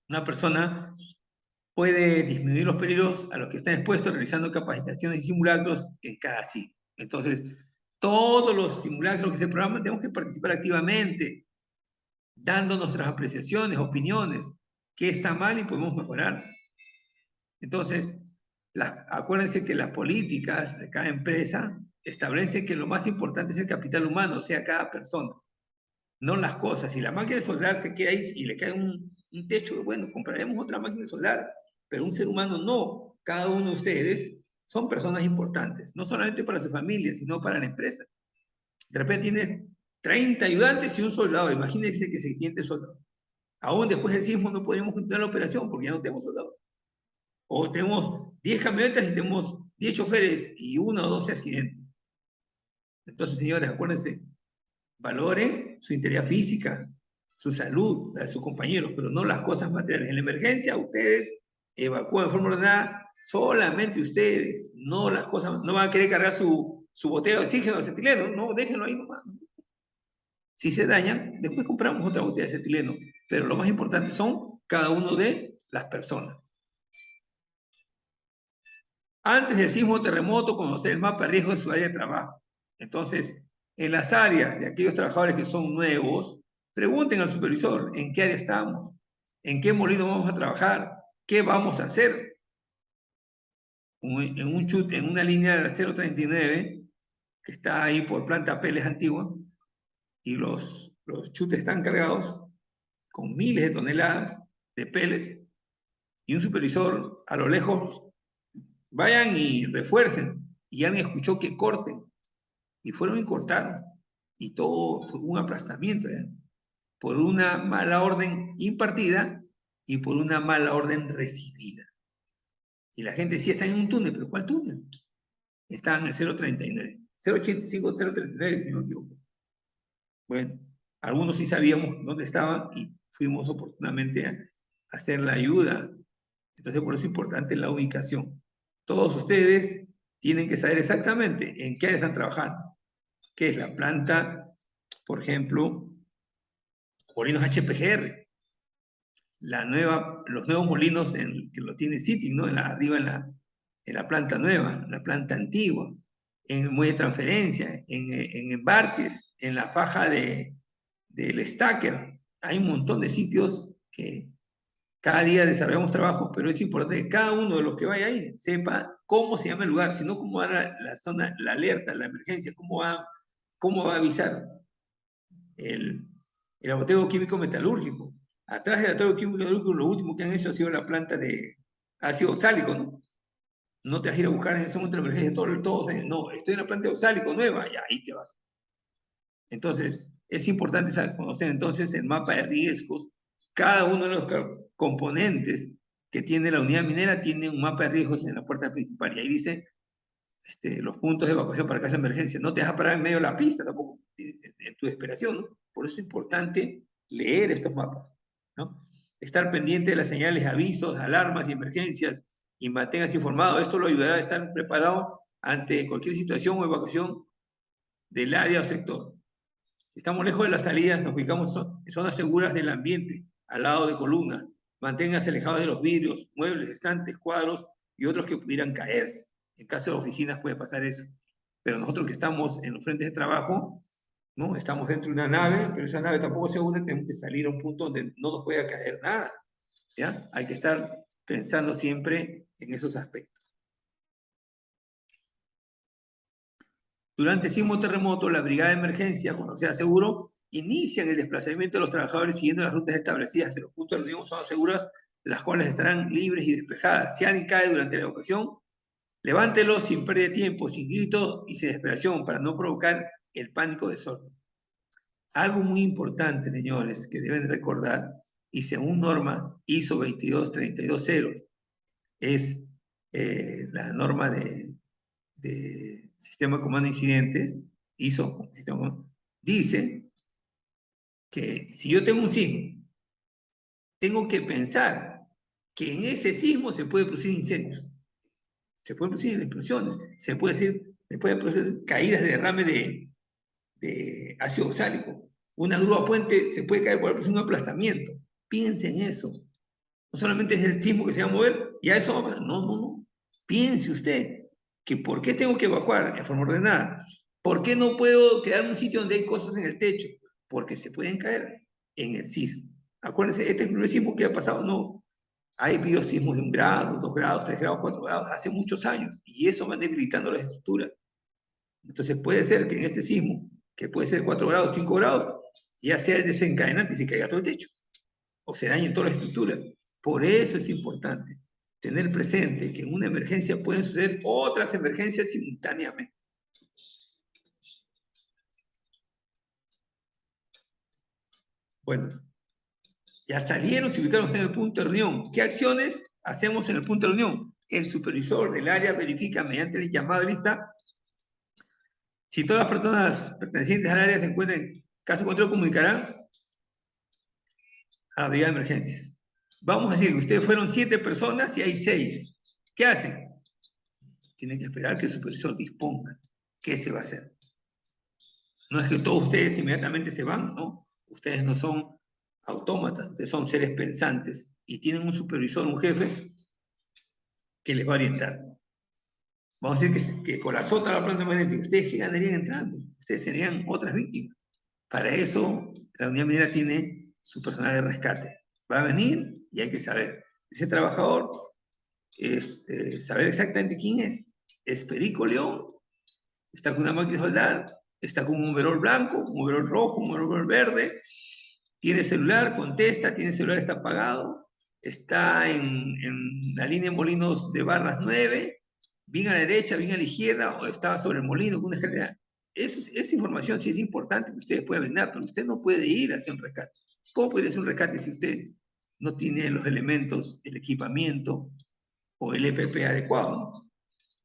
Una persona puede disminuir los peligros a los que está expuesto realizando capacitaciones y simulacros en cada sitio. Entonces, todos los simulacros que se programan tenemos que participar activamente, dando nuestras apreciaciones, opiniones, qué está mal y podemos mejorar. Entonces, acuérdense que las políticas de cada empresa establecen que lo más importante es el capital humano, o sea, cada persona, no las cosas. Si la máquina de soldar se queda ahí y le cae un techo, bueno, compraremos otra máquina de soldar, pero un ser humano no. Cada uno de ustedes son personas importantes, no solamente para su familia, sino para la empresa. De repente tienes 30 ayudantes y un soldado, imagínense que 600 soldados. Aún después del sismo no podríamos continuar la operación porque ya no tenemos soldados. O tenemos 10 camionetas y tenemos 10 choferes y 1 o 2 accidentes. Entonces, señores, acuérdense, valoren su integridad física, su salud, la de sus compañeros, pero no las cosas materiales. En la emergencia, ustedes evacúan de forma ordenada, solamente ustedes, no las cosas, no van a querer cargar su botella de oxígeno, acetileno, no, déjenlo ahí nomás. Si se dañan, después compramos otra botella de acetileno, pero lo más importante son cada uno de las personas. Antes del sismo o terremoto, conocer el mapa de riesgo de su área de trabajo. Entonces, en las áreas de aquellos trabajadores que son nuevos, pregunten al supervisor en qué área estamos, en qué molino vamos a trabajar, qué vamos a hacer. En una línea de la 039, que está ahí por planta Peles Antigua, y los chutes están cargados con miles de toneladas de pellets, y un supervisor a lo lejos, vayan y refuercen, y alguien escuchó que corten, y fueron y cortaron, y todo fue un aplastamiento, ¿eh? Por una mala orden impartida y por una mala orden recibida. Y la gente decía, están en un túnel, pero ¿cuál túnel? Estaban en el 039, 085, 039, si no me equivoco. Bueno, algunos sí sabíamos dónde estaban y fuimos oportunamente a hacer la ayuda. Entonces, por eso es importante la ubicación. Todos ustedes tienen que saber exactamente en qué área están trabajando. ¿Qué es la planta, por ejemplo, molinos HPGR? Los nuevos molinos que lo tiene Sitting, ¿no? Arriba en la planta nueva, en la planta antigua, en el muelle de transferencia, en embarques, en la faja del stacker. Hay un montón de sitios que cada día desarrollamos trabajos, pero es importante que cada uno de los que vaya ahí sepa cómo se llama el lugar, sino cómo va la zona, la alerta, la emergencia, cómo va a avisar el laboratorio químico metalúrgico. Atrás del laboratorio químico metalúrgico, lo último que han hecho ha sido la planta de ácido oxálico, ¿no? No te vas a ir a buscar en ese momento la emergencia todos, no, estoy en la planta de oxálico nueva, ya ahí te vas. Entonces, es importante conocer entonces el mapa de riesgos. Cada uno de los componentes que tiene la unidad minera tiene un mapa de riesgos en la puerta principal. Y ahí dice los puntos de evacuación para caso de emergencia. No te vas a parar en medio de la pista tampoco, en tu desesperación, ¿no? Por eso es importante leer estos mapas, ¿no? Estar pendiente de las señales de avisos, alarmas y emergencias y manténgase informado. Esto lo ayudará a estar preparado ante cualquier situación o evacuación del área o sector. Si estamos lejos de las salidas, nos ubicamos en zonas seguras del ambiente, al lado de columnas. Manténganse alejados de los vidrios, muebles, estantes, cuadros y otros que pudieran caerse. En caso de oficinas puede pasar eso. Pero nosotros que estamos en los frentes de trabajo, ¿no? Estamos dentro de una nave, pero esa nave tampoco es segura, tenemos que salir a un punto donde no nos pueda caer nada, ¿ya? Hay que estar pensando siempre en esos aspectos. Durante sismo terremoto, la brigada de emergencia, cuando sea seguro, inician el desplazamiento de los trabajadores siguiendo las rutas establecidas en los puntos de reunión zonas seguras, las cuales estarán libres y despejadas. Si alguien cae durante la evacuación, levántelo sin pérdida de tiempo, sin grito y sin desesperación, para no provocar el pánico de desorden. Algo muy importante, señores, que deben recordar, y según norma ISO 22320, es la norma de Sistema de Comando de Incidentes, ISO, dice que si yo tengo un sismo, tengo que pensar que en ese sismo se puede producir incendios, se pueden producir explosiones, se puede producir caídas de derrame de ácido oxálico. Una grúa puente se puede caer por un aplastamiento. Piense en eso. No solamente es el sismo que se va a mover, y a eso no. Piense usted que ¿por qué tengo que evacuar en forma ordenada? ¿Por qué no puedo quedarme en un sitio donde hay cosas en el techo? Porque se pueden caer en el sismo. Acuérdense, este es el primer sismo que ha pasado, no. Hay habido sismos de 1 grado, 2 grados, 3 grados, 4 grados, hace muchos años, y eso va debilitando las estructuras. Entonces puede ser que en este sismo, que puede ser 4 grados, 5 grados, ya sea el desencadenante y se caiga todo el techo, o se dañen todas las estructuras. Por eso es importante tener presente que en una emergencia pueden suceder otras emergencias simultáneamente. Bueno, ya salieron, se ubicaron en el punto de reunión. ¿Qué acciones hacemos en el punto de reunión? El supervisor del área verifica mediante el llamado de lista si todas las personas pertenecientes al área se encuentran en caso contrario, comunicarán a la brigada de emergencias. Vamos a decir que ustedes fueron 7 personas y hay 6. ¿Qué hacen? Tienen que esperar que el supervisor disponga. ¿Qué se va a hacer? No es que todos ustedes inmediatamente se van, no. Ustedes no son autómatas, ustedes son seres pensantes y tienen un supervisor, un jefe, que les va a orientar. Vamos a decir que colapsó toda la planta magnética. ¿Ustedes qué ganarían entrando? Ustedes serían otras víctimas. Para eso, la unidad minera tiene su personal de rescate. Va a venir y hay que saber. Ese trabajador es saber exactamente quién es. ¿Es Perico León? ¿Está con una máquina de soldar? está con un overol blanco, un overol rojo, un overol verde, tiene celular, contesta, tiene celular, está apagado, está en la línea de Molinos de Barras 9, bien a la derecha, bien a la izquierda, o estaba sobre el molino con una escalera. Esa información sí es importante que ustedes puedan brindar, pero usted no puede ir a hacer un rescate. ¿Cómo puede hacer un rescate si usted no tiene los elementos, el equipamiento o el EPP adecuado?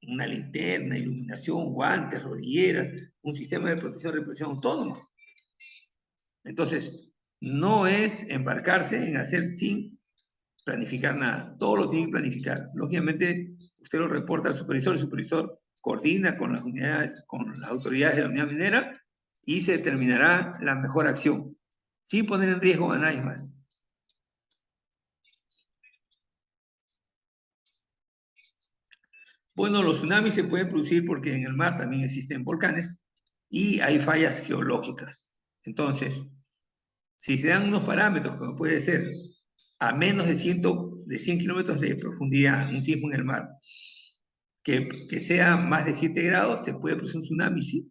Una linterna, iluminación, guantes, rodilleras, un sistema de protección y represión autónoma. Entonces, no es embarcarse en hacer sin planificar nada. Todo lo tiene que planificar. Lógicamente, usted lo reporta al supervisor, el supervisor coordina con las unidades, con las autoridades de la unidad minera y se determinará la mejor acción, sin poner en riesgo a nadie más. Bueno, los tsunamis se pueden producir porque en el mar también existen volcanes y hay fallas geológicas. Entonces, si se dan unos parámetros, como puede ser a menos de 100 kilómetros de profundidad, un sismo en el mar, que sea más de 7 grados, se puede producir un tsunami, ¿sí?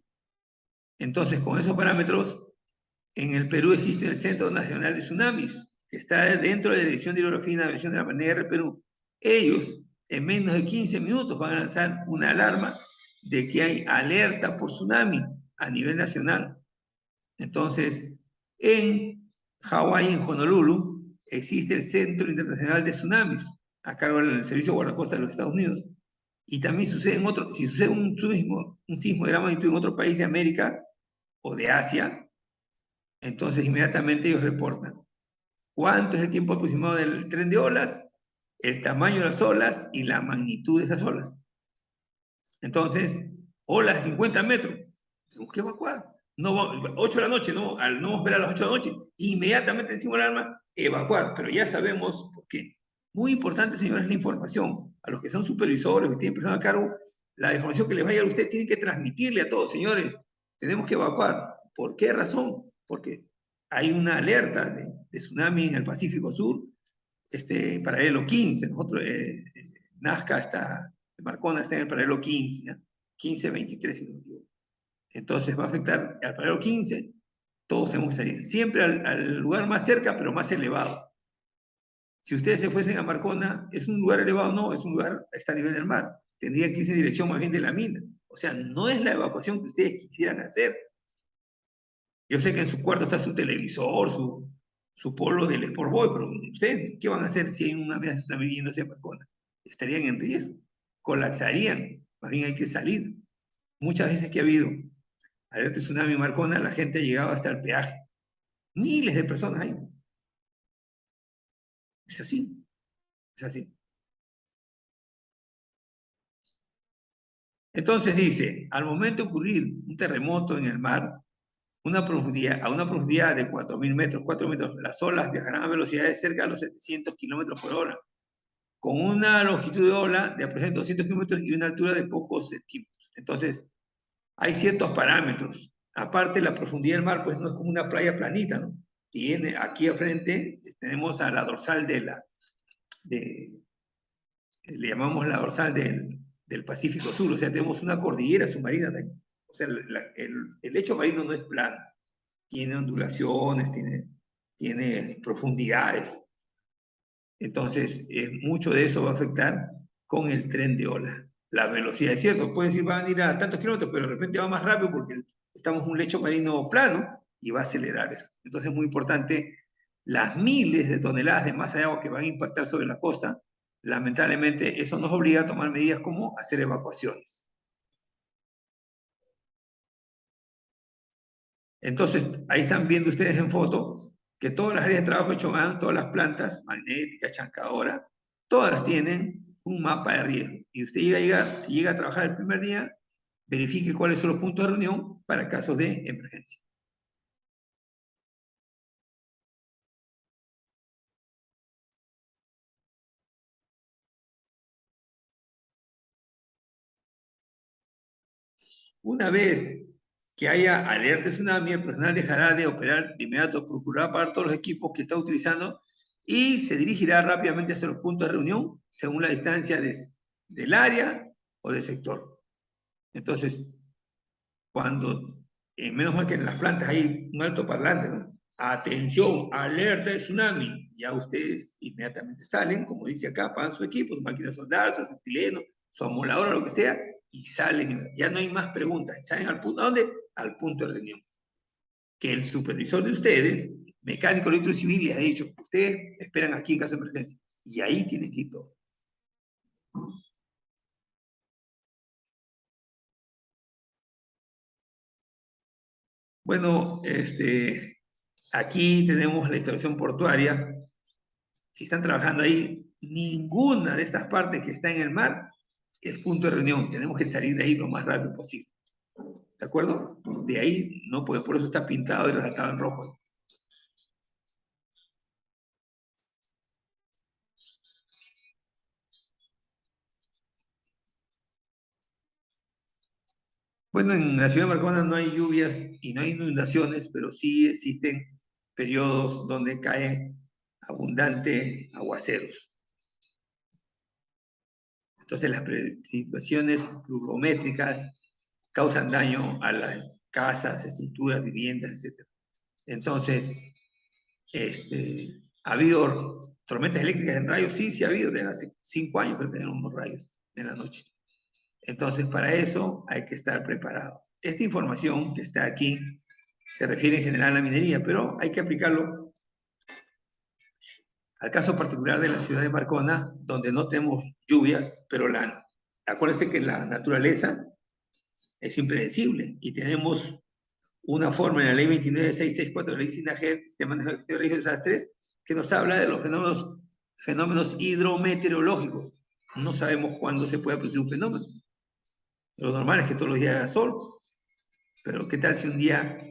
Entonces, con esos parámetros, en el Perú existe el Centro Nacional de Tsunamis, que está dentro de la Dirección de Hidrografía y Navegación de la PNR Perú. Ellos, en menos de 15 minutos, van a lanzar una alarma de que hay alerta por tsunami a nivel nacional. Entonces, en Hawái, en Honolulu, existe el Centro Internacional de Tsunamis, a cargo del Servicio Guardacosta de los Estados Unidos. Y también sucede si sucede un sismo de gran magnitud en otro país de América o de Asia, entonces inmediatamente ellos reportan cuánto es el tiempo aproximado del tren de olas, el tamaño de las olas y la magnitud de esas olas. Entonces, olas de 50 metros, tenemos que evacuar. No, 8 de la noche, no, al no esperar a las 8 de la noche, inmediatamente encima del alarma, evacuar, pero ya sabemos por qué. Muy importante, señores, la información. A los que son supervisores, que tienen personas a cargo, la información que les vaya a usted tiene que transmitirle a todos, señores, tenemos que evacuar. ¿Por qué razón? Porque hay una alerta de tsunami en el Pacífico Sur, paralelo 15, nosotros, Nazca está, Marcona está en el paralelo 15, ¿ya? 15-23, si no me equivoco. Entonces va a afectar al paralelo 15, todos tenemos que salir, siempre al lugar más cerca, pero más elevado. Si ustedes se fuesen a Marcona, ¿es un lugar elevado? No, es un lugar, está a nivel del mar. Tendrían que irse en dirección más bien de la mina. O sea, no es la evacuación que ustedes quisieran hacer. Yo sé que en su cuarto está su televisor, su polo del Sport Boy, pero ustedes, ¿qué van a hacer si hay una amenaza tsunami viendo hacia Marcona? Estarían en riesgo, colapsarían, más bien hay que salir. Muchas veces que ha habido alerta tsunami en Marcona, la gente ha llegado hasta el peaje. Miles de personas ahí. Es así, es así. Entonces dice, al momento de ocurrir un terremoto en el mar, a una profundidad de 4.000 metros, 4 metros, las olas viajarán a velocidades cerca de los 700 kilómetros por hora, con una longitud de ola de aproximadamente 200 kilómetros y una altura de pocos centímetros. Entonces, hay ciertos parámetros. Aparte, la profundidad del mar, pues no es como una playa planita, ¿no? Tiene aquí al frente, tenemos a la dorsal le llamamos la dorsal del Pacífico Sur, o sea, tenemos una cordillera submarina también. O sea, el lecho marino no es plano, tiene ondulaciones, tiene profundidades. Entonces, mucho de eso va a afectar con el tren de ola. La velocidad, es cierto, pueden decir, van a ir a tantos kilómetros, pero de repente va más rápido porque estamos en un lecho marino plano y va a acelerar eso. Entonces, es muy importante las miles de toneladas de masa de agua que van a impactar sobre la costa. Lamentablemente, eso nos obliga a tomar medidas como hacer evacuaciones. Entonces, ahí están viendo ustedes en foto que todas las áreas de trabajo de Chongán, todas las plantas magnéticas, chancadoras, todas tienen un mapa de riesgo. Y usted llega a trabajar el primer día, verifique cuáles son los puntos de reunión para casos de emergencia. Una vez que haya alerta de tsunami, el personal dejará de operar de inmediato, procurará parar todos los equipos que está utilizando y se dirigirá rápidamente hacia los puntos de reunión según la distancia del área o del sector. Entonces, cuando menos mal que en las plantas hay un altoparlante, ¿no? Atención, alerta de tsunami. Ya ustedes inmediatamente salen, como dice acá, pagan su equipo, su máquina de soldar, su estileno, su amoladora, lo que sea, y salen. Ya no hay más preguntas. Salen al punto, ¿a dónde? Al punto de reunión. Que el supervisor de ustedes, mecánico, eléctrico civil, les ha dicho, ustedes esperan aquí en caso de emergencia. Y ahí tienen que ir todo. Bueno, aquí tenemos la instalación portuaria. Si están trabajando ahí, ninguna de estas partes que está en el mar es punto de reunión. Tenemos que salir de ahí lo más rápido posible. ¿De acuerdo? De ahí no puede, por eso está pintado y resaltado en rojo. Bueno, en la ciudad de Marcona no hay lluvias y no hay inundaciones, pero sí existen periodos donde caen abundantes aguaceros. Entonces las precipitaciones pluviométricas causan daño a las casas, estructuras, viviendas, etc. Entonces, ha habido tormentas eléctricas en rayos, sí, sí ha habido, desde hace 5 años que tenemos unos rayos en la noche. Entonces, para eso hay que estar preparado. Esta información que está aquí se refiere en general a la minería, pero hay que aplicarlo al caso particular de la ciudad de Marcona, donde no tenemos lluvias, pero acuérdense que la naturaleza es impredecible y tenemos una forma en la ley 29664 de la ley SINAGER, Sistema de Gestión de Riesgos de Desastres, que nos habla de los fenómenos hidrometeorológicos. No sabemos cuándo se puede producir un fenómeno. Lo normal es que todos los días haya sol, pero ¿qué tal si un día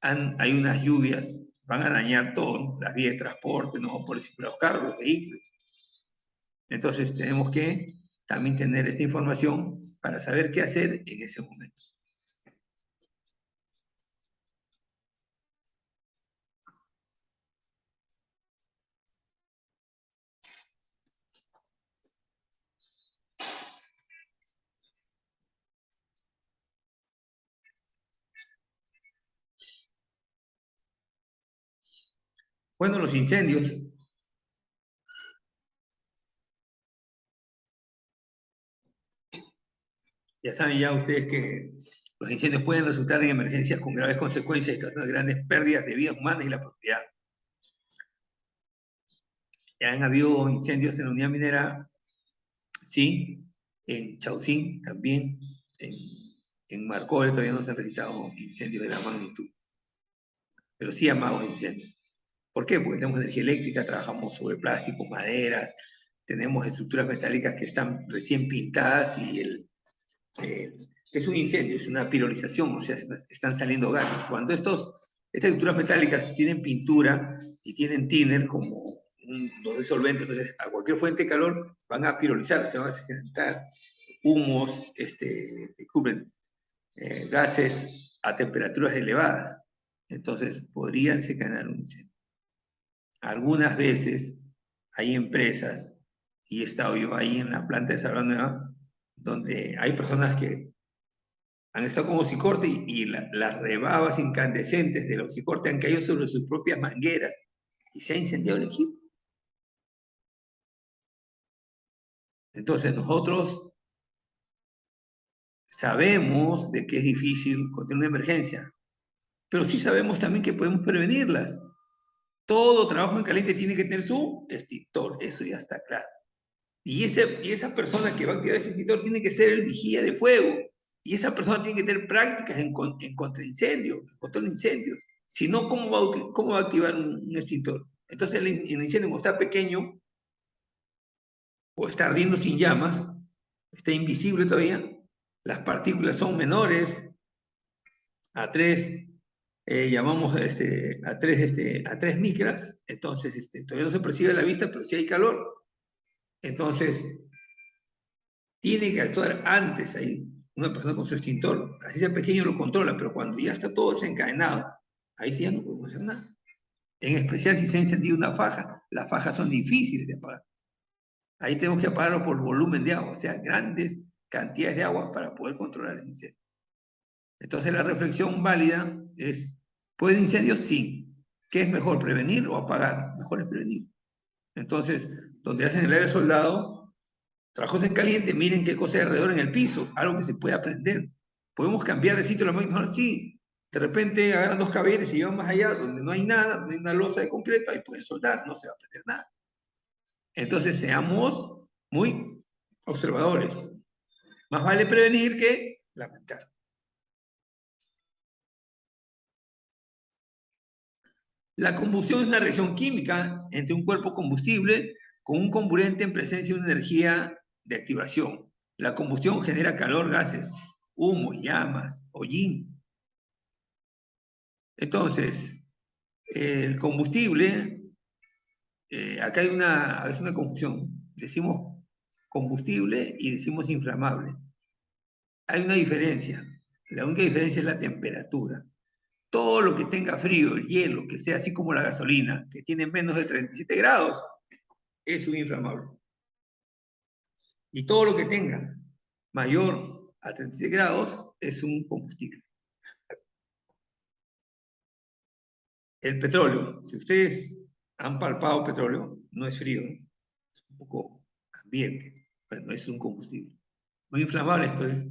hay unas lluvias? Van a dañar todo, las vías de transporte, no por ejemplo los carros, los vehículos. Entonces tenemos que también tener esta información para saber qué hacer en ese momento. Bueno, los incendios. Ya saben ya ustedes que los incendios pueden resultar en emergencias con graves consecuencias y causar grandes pérdidas de vidas humanas y la propiedad. Ya han habido incendios en la unidad minera, sí, en Chaucín también, en Marcole todavía no se han registrado incendios de la magnitud, pero sí amagos de incendios. ¿Por qué? Porque tenemos energía eléctrica, trabajamos sobre plástico, maderas, tenemos estructuras metálicas que están recién pintadas y es un incendio, es una pirolización, o sea, están saliendo gases. Cuando estas estructuras metálicas tienen pintura y tienen thinner como los disolventes, entonces a cualquier fuente de calor van a pirolizar, se van a generar humos, descubren gases a temperaturas elevadas. Entonces podrían desencadenar un incendio. Algunas veces hay empresas, y he estado yo ahí en la planta de Sabra Nueva, donde hay personas que han estado con oxicorte y las rebabas incandescentes del oxicorte han caído sobre sus propias mangueras y se ha incendiado el equipo. Entonces nosotros sabemos de que es difícil contener una emergencia, pero sí sabemos también que podemos prevenirlas. Todo trabajo en caliente tiene que tener su extintor, eso ya está claro. Y esa persona que va a activar ese extintor tiene que ser el vigía de fuego. Y esa persona tiene que tener prácticas en contraincendios, en control de incendios. Si no, ¿cómo va a activar un extintor? Entonces el incendio, como está pequeño, o está ardiendo sin llamas, está invisible todavía, las partículas son menores a 3, llamamos a 3 micras, entonces todavía no se percibe a la vista, pero sí hay calor. Entonces, tiene que actuar antes ahí. Una persona con su extintor, así sea pequeño, lo controla, pero cuando ya está todo desencadenado, ahí sí ya no podemos hacer nada. En especial si se ha encendido una faja. Las fajas son difíciles de apagar. Ahí tenemos que apagarlo por volumen de agua, o sea, grandes cantidades de agua para poder controlar el incendio. Entonces la reflexión válida es, ¿puede incendio? Sí. ¿Qué es mejor, prevenir o apagar? Mejor es prevenir. Entonces, donde hacen el aire soldado, trabajos en caliente, miren qué cosa hay alrededor en el piso, algo que se puede aprender. ¿Podemos cambiar de sitio la máquina? Sí. De repente agarran 2 caballetes y llevan más allá, donde no hay nada, no hay una losa de concreto, ahí pueden soldar, no se va a aprender nada. Entonces, seamos muy observadores. Más vale prevenir que lamentar. La combustión es una reacción química entre un cuerpo combustible con un comburente en presencia de una energía de activación. La combustión genera calor, gases, humo, llamas, hollín. Entonces, el combustible, acá hay a veces una confusión. Decimos combustible y decimos inflamable. Hay una diferencia. La única diferencia es la temperatura. Todo lo que tenga frío, el hielo, que sea así como la gasolina, que tiene menos de 37 grados, es un inflamable. Y todo lo que tenga mayor a 37 grados es un combustible. El petróleo, si ustedes han palpado petróleo, no es frío, es un poco ambiente, no es un combustible. Muy inflamable, entonces,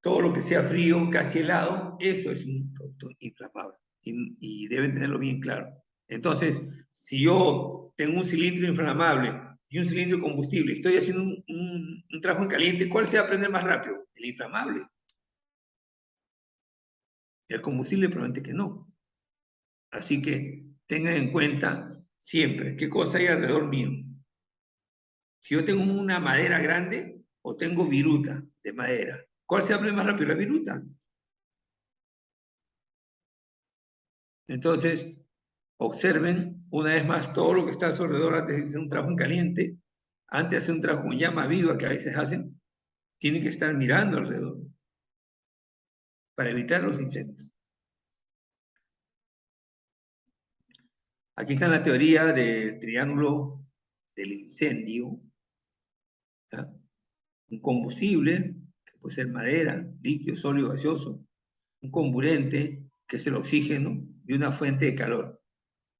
todo lo que sea frío, casi helado, eso es un producto inflamable. Y deben tenerlo bien claro. Entonces, si yo tengo un cilindro inflamable y un cilindro de combustible, estoy haciendo un trabajo en caliente, ¿cuál se va a prender más rápido? El inflamable. El combustible probablemente que no. Así que tengan en cuenta siempre qué cosa hay alrededor mío. Si yo tengo una madera grande o tengo viruta de madera, ¿cuál se va a prender más rápido? La viruta. Entonces, observen una vez más todo lo que está a su alrededor antes de hacer un trabajo en caliente, antes de hacer un trabajo con llama viva que a veces hacen, tienen que estar mirando alrededor para evitar los incendios. Aquí está la teoría del triángulo del incendio. ¿Ya? Un combustible, que puede ser madera, líquido, sólido, gaseoso, un comburente, que es el oxígeno, y una fuente de calor.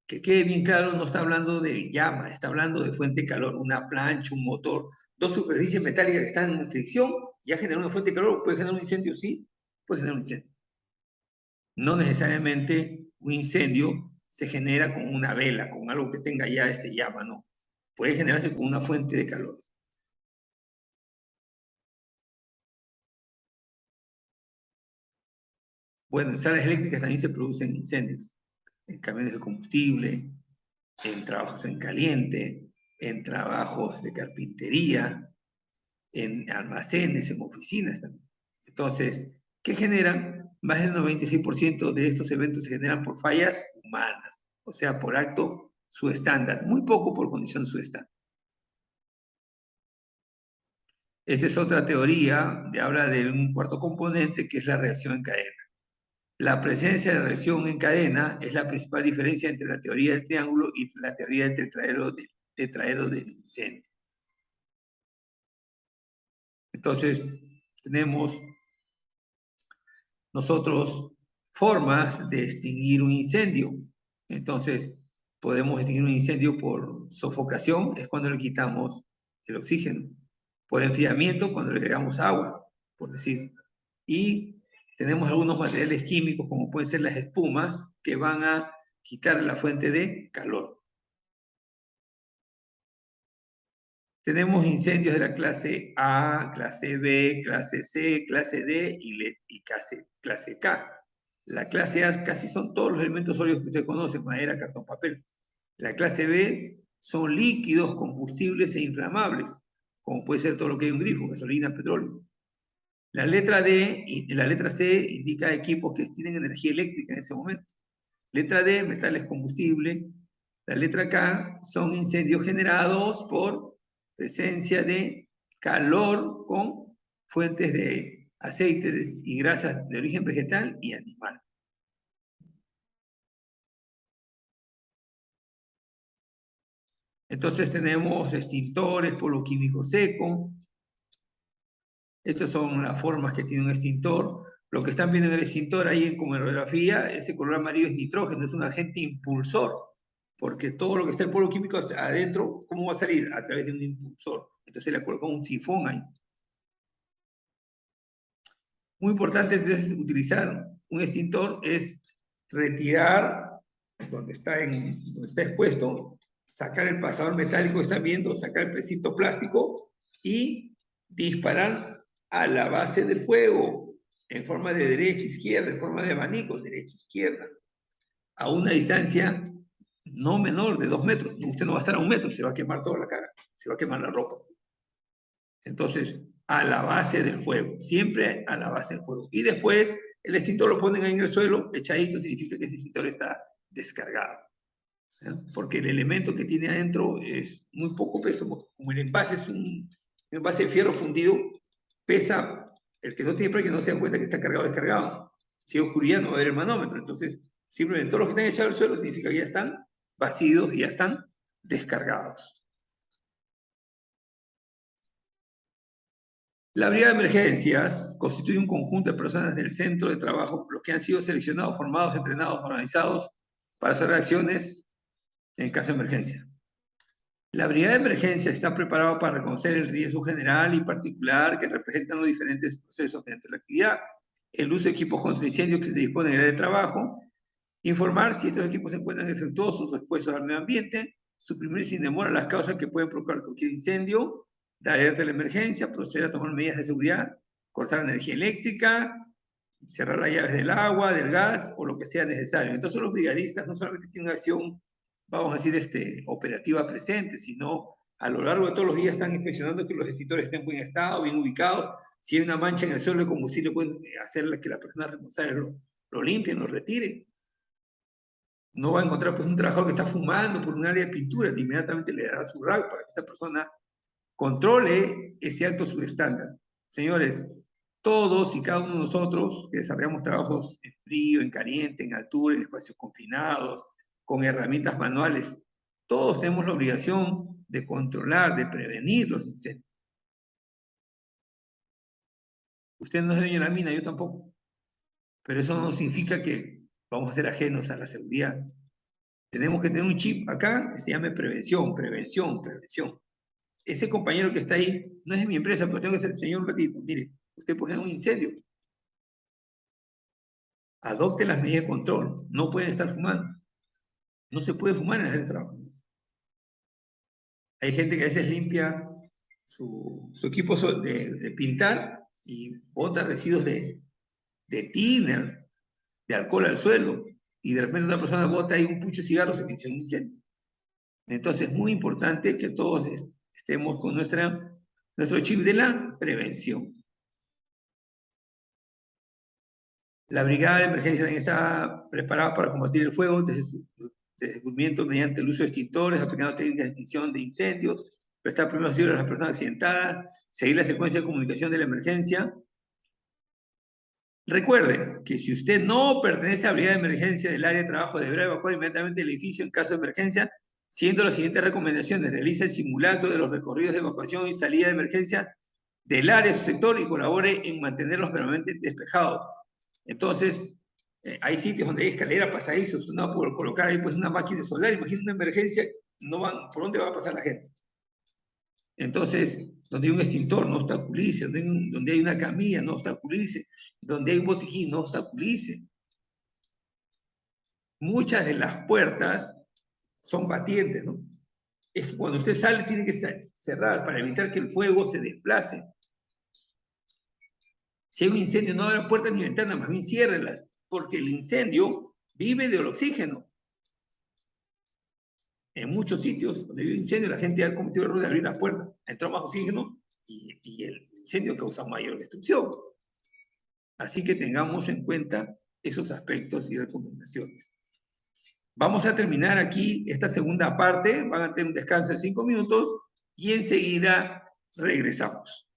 Que quede bien claro, no está hablando de llama, está hablando de fuente de calor, una plancha, un motor, 2 superficies metálicas que están en fricción, ya genera una fuente de calor, puede generar un incendio, sí, puede generar un incendio. No necesariamente un incendio se genera con una vela, con algo que tenga ya llama, no. Puede generarse con una fuente de calor. Bueno, en salas eléctricas también se producen incendios, en camiones de combustible, en trabajos en caliente, en trabajos de carpintería, en almacenes, en oficinas también. Entonces, ¿qué generan? Más del 96% de estos eventos se generan por fallas humanas, o sea, por acto subestándar, muy poco por condición subestándar. Esta es otra teoría que habla de un cuarto componente que es la reacción en cadena. La presencia de reacción en cadena es la principal diferencia entre la teoría del triángulo y la teoría del tetraedro del incendio. Entonces, tenemos nosotros formas de extinguir un incendio. Entonces, podemos extinguir un incendio por sofocación, es cuando le quitamos el oxígeno. Por enfriamiento, cuando le agregamos agua, por decir. Y tenemos algunos materiales químicos, como pueden ser las espumas, que van a quitar la fuente de calor. Tenemos incendios de la clase A, clase B, clase C, clase D y clase K. La clase A casi son todos los elementos sólidos que usted conoce, madera, cartón, papel. La clase B son líquidos, combustibles e inflamables, como puede ser todo lo que hay en un grifo, gasolina, petróleo. La letra D y la letra C indica equipos que tienen energía eléctrica en ese momento. Letra D, metales combustible. La letra K son incendios generados por presencia de calor con fuentes de aceites y grasas de origen vegetal y animal. Entonces tenemos extintores, polvo químico seco. Estas son las formas que tiene un extintor. Lo que están viendo en el extintor ahí como en radiografía, ese color amarillo es nitrógeno, es un agente impulsor, porque todo lo que está el polvo químico adentro, ¿cómo va a salir? A través de un impulsor. Entonces le colocan un sifón ahí. Muy importante es utilizar un extintor, es retirar donde está expuesto, sacar el pasador metálico que están viendo, sacar el precinto plástico y disparar a la base del fuego, en forma de derecha-izquierda, en forma de abanico, derecha-izquierda, a una distancia no menor de 2 metros. Usted no va a estar a 1 metro, se va a quemar toda la cara, se va a quemar la ropa. Entonces, a la base del fuego, siempre a la base del fuego. Y después, el extintor lo ponen ahí en el suelo, echadito, significa que ese extintor está descargado. ¿Sí? Porque el elemento que tiene adentro es muy poco peso, como el envase es un envase de fierro fundido, pesa, el que no tiene práctica no se da cuenta que está cargado o descargado. Si hay oscuridad no va a haber el manómetro, entonces simplemente todos los que están echados al suelo significa que ya están vacíos y ya están descargados. La brigada de emergencias constituye un conjunto de personas del centro de trabajo, los que han sido seleccionados, formados, entrenados, organizados para hacer acciones en caso de emergencia. La brigada de emergencia está preparada para reconocer el riesgo general y particular que representan los diferentes procesos dentro de la actividad, el uso de equipos contra incendios que se disponen en el área de trabajo, informar si estos equipos se encuentran defectuosos o expuestos al medio ambiente, suprimir sin demora las causas que pueden provocar cualquier incendio, dar alerta de la emergencia, proceder a tomar medidas de seguridad, cortar la energía eléctrica, cerrar las llaves del agua, del gas o lo que sea necesario. Entonces los brigadistas no solamente tienen acción, vamos a decir, operativa presente, sino a lo largo de todos los días están inspeccionando que los extintores estén en buen estado, bien ubicados. Si hay una mancha en el suelo de combustible, pueden hacer que la persona responsable lo limpie, lo retire. No va a encontrar pues, un trabajador que está fumando por un área de pintura, inmediatamente le dará su RAC para que esta persona controle ese acto subestándar. Señores, todos y cada uno de nosotros que desarrollamos trabajos en frío, en caliente, en altura, en espacios confinados, con herramientas manuales, todos tenemos la obligación de controlar, de prevenir los incendios. Usted no es dueño de la mina, yo tampoco. Pero eso no significa que vamos a ser ajenos a la seguridad. Tenemos que tener un chip acá que se llame prevención, prevención, prevención. Ese compañero que está ahí no es de mi empresa, pero tengo que ser el señor un ratito. Mire, usted puede tener un incendio. Adopte las medidas de control. No pueden estar fumando. No se puede fumar en el trabajo. Hay gente que a veces limpia su equipo de pintar y bota residuos de thinner, de alcohol al suelo, y de repente otra persona bota ahí un pucho de cigarros y se inicia un incendio. Entonces es muy importante que todos estemos con nuestro chip de la prevención. La brigada de emergencia también está preparada para combatir el fuego desde su descubrimiento mediante el uso de extintores, aplicando técnicas de extinción de incendios, prestar primeros auxilios a las personas accidentadas, seguir la secuencia de comunicación de la emergencia. Recuerde que si usted no pertenece a la brigada de emergencia del área de trabajo, deberá evacuar inmediatamente el edificio en caso de emergencia, siendo las siguientes recomendaciones: realiza el simulacro de los recorridos de evacuación y salida de emergencia del área de su sector y colabore en mantenerlos permanentemente despejados. Entonces, hay sitios donde hay escalera, pasadizos, no puede colocar ahí pues una máquina de soldar. Imagina una emergencia, ¿por dónde va a pasar la gente? Entonces, donde hay un extintor, no obstaculice, donde hay una camilla, no obstaculice, donde hay un botiquín, no obstaculice. Muchas de las puertas son batientes, ¿no? Es que cuando usted sale tiene que cerrar para evitar que el fuego se desplace. Si hay un incendio, no abra puertas ni ventanas, más bien ciérrelas, porque el incendio vive del oxígeno. En muchos sitios donde vive incendio, la gente ha cometido el error de abrir las puertas, entró más oxígeno y el incendio causa mayor destrucción. Así que tengamos en cuenta esos aspectos y recomendaciones. Vamos a terminar aquí esta segunda parte, van a tener un descanso de 5 minutos y enseguida regresamos.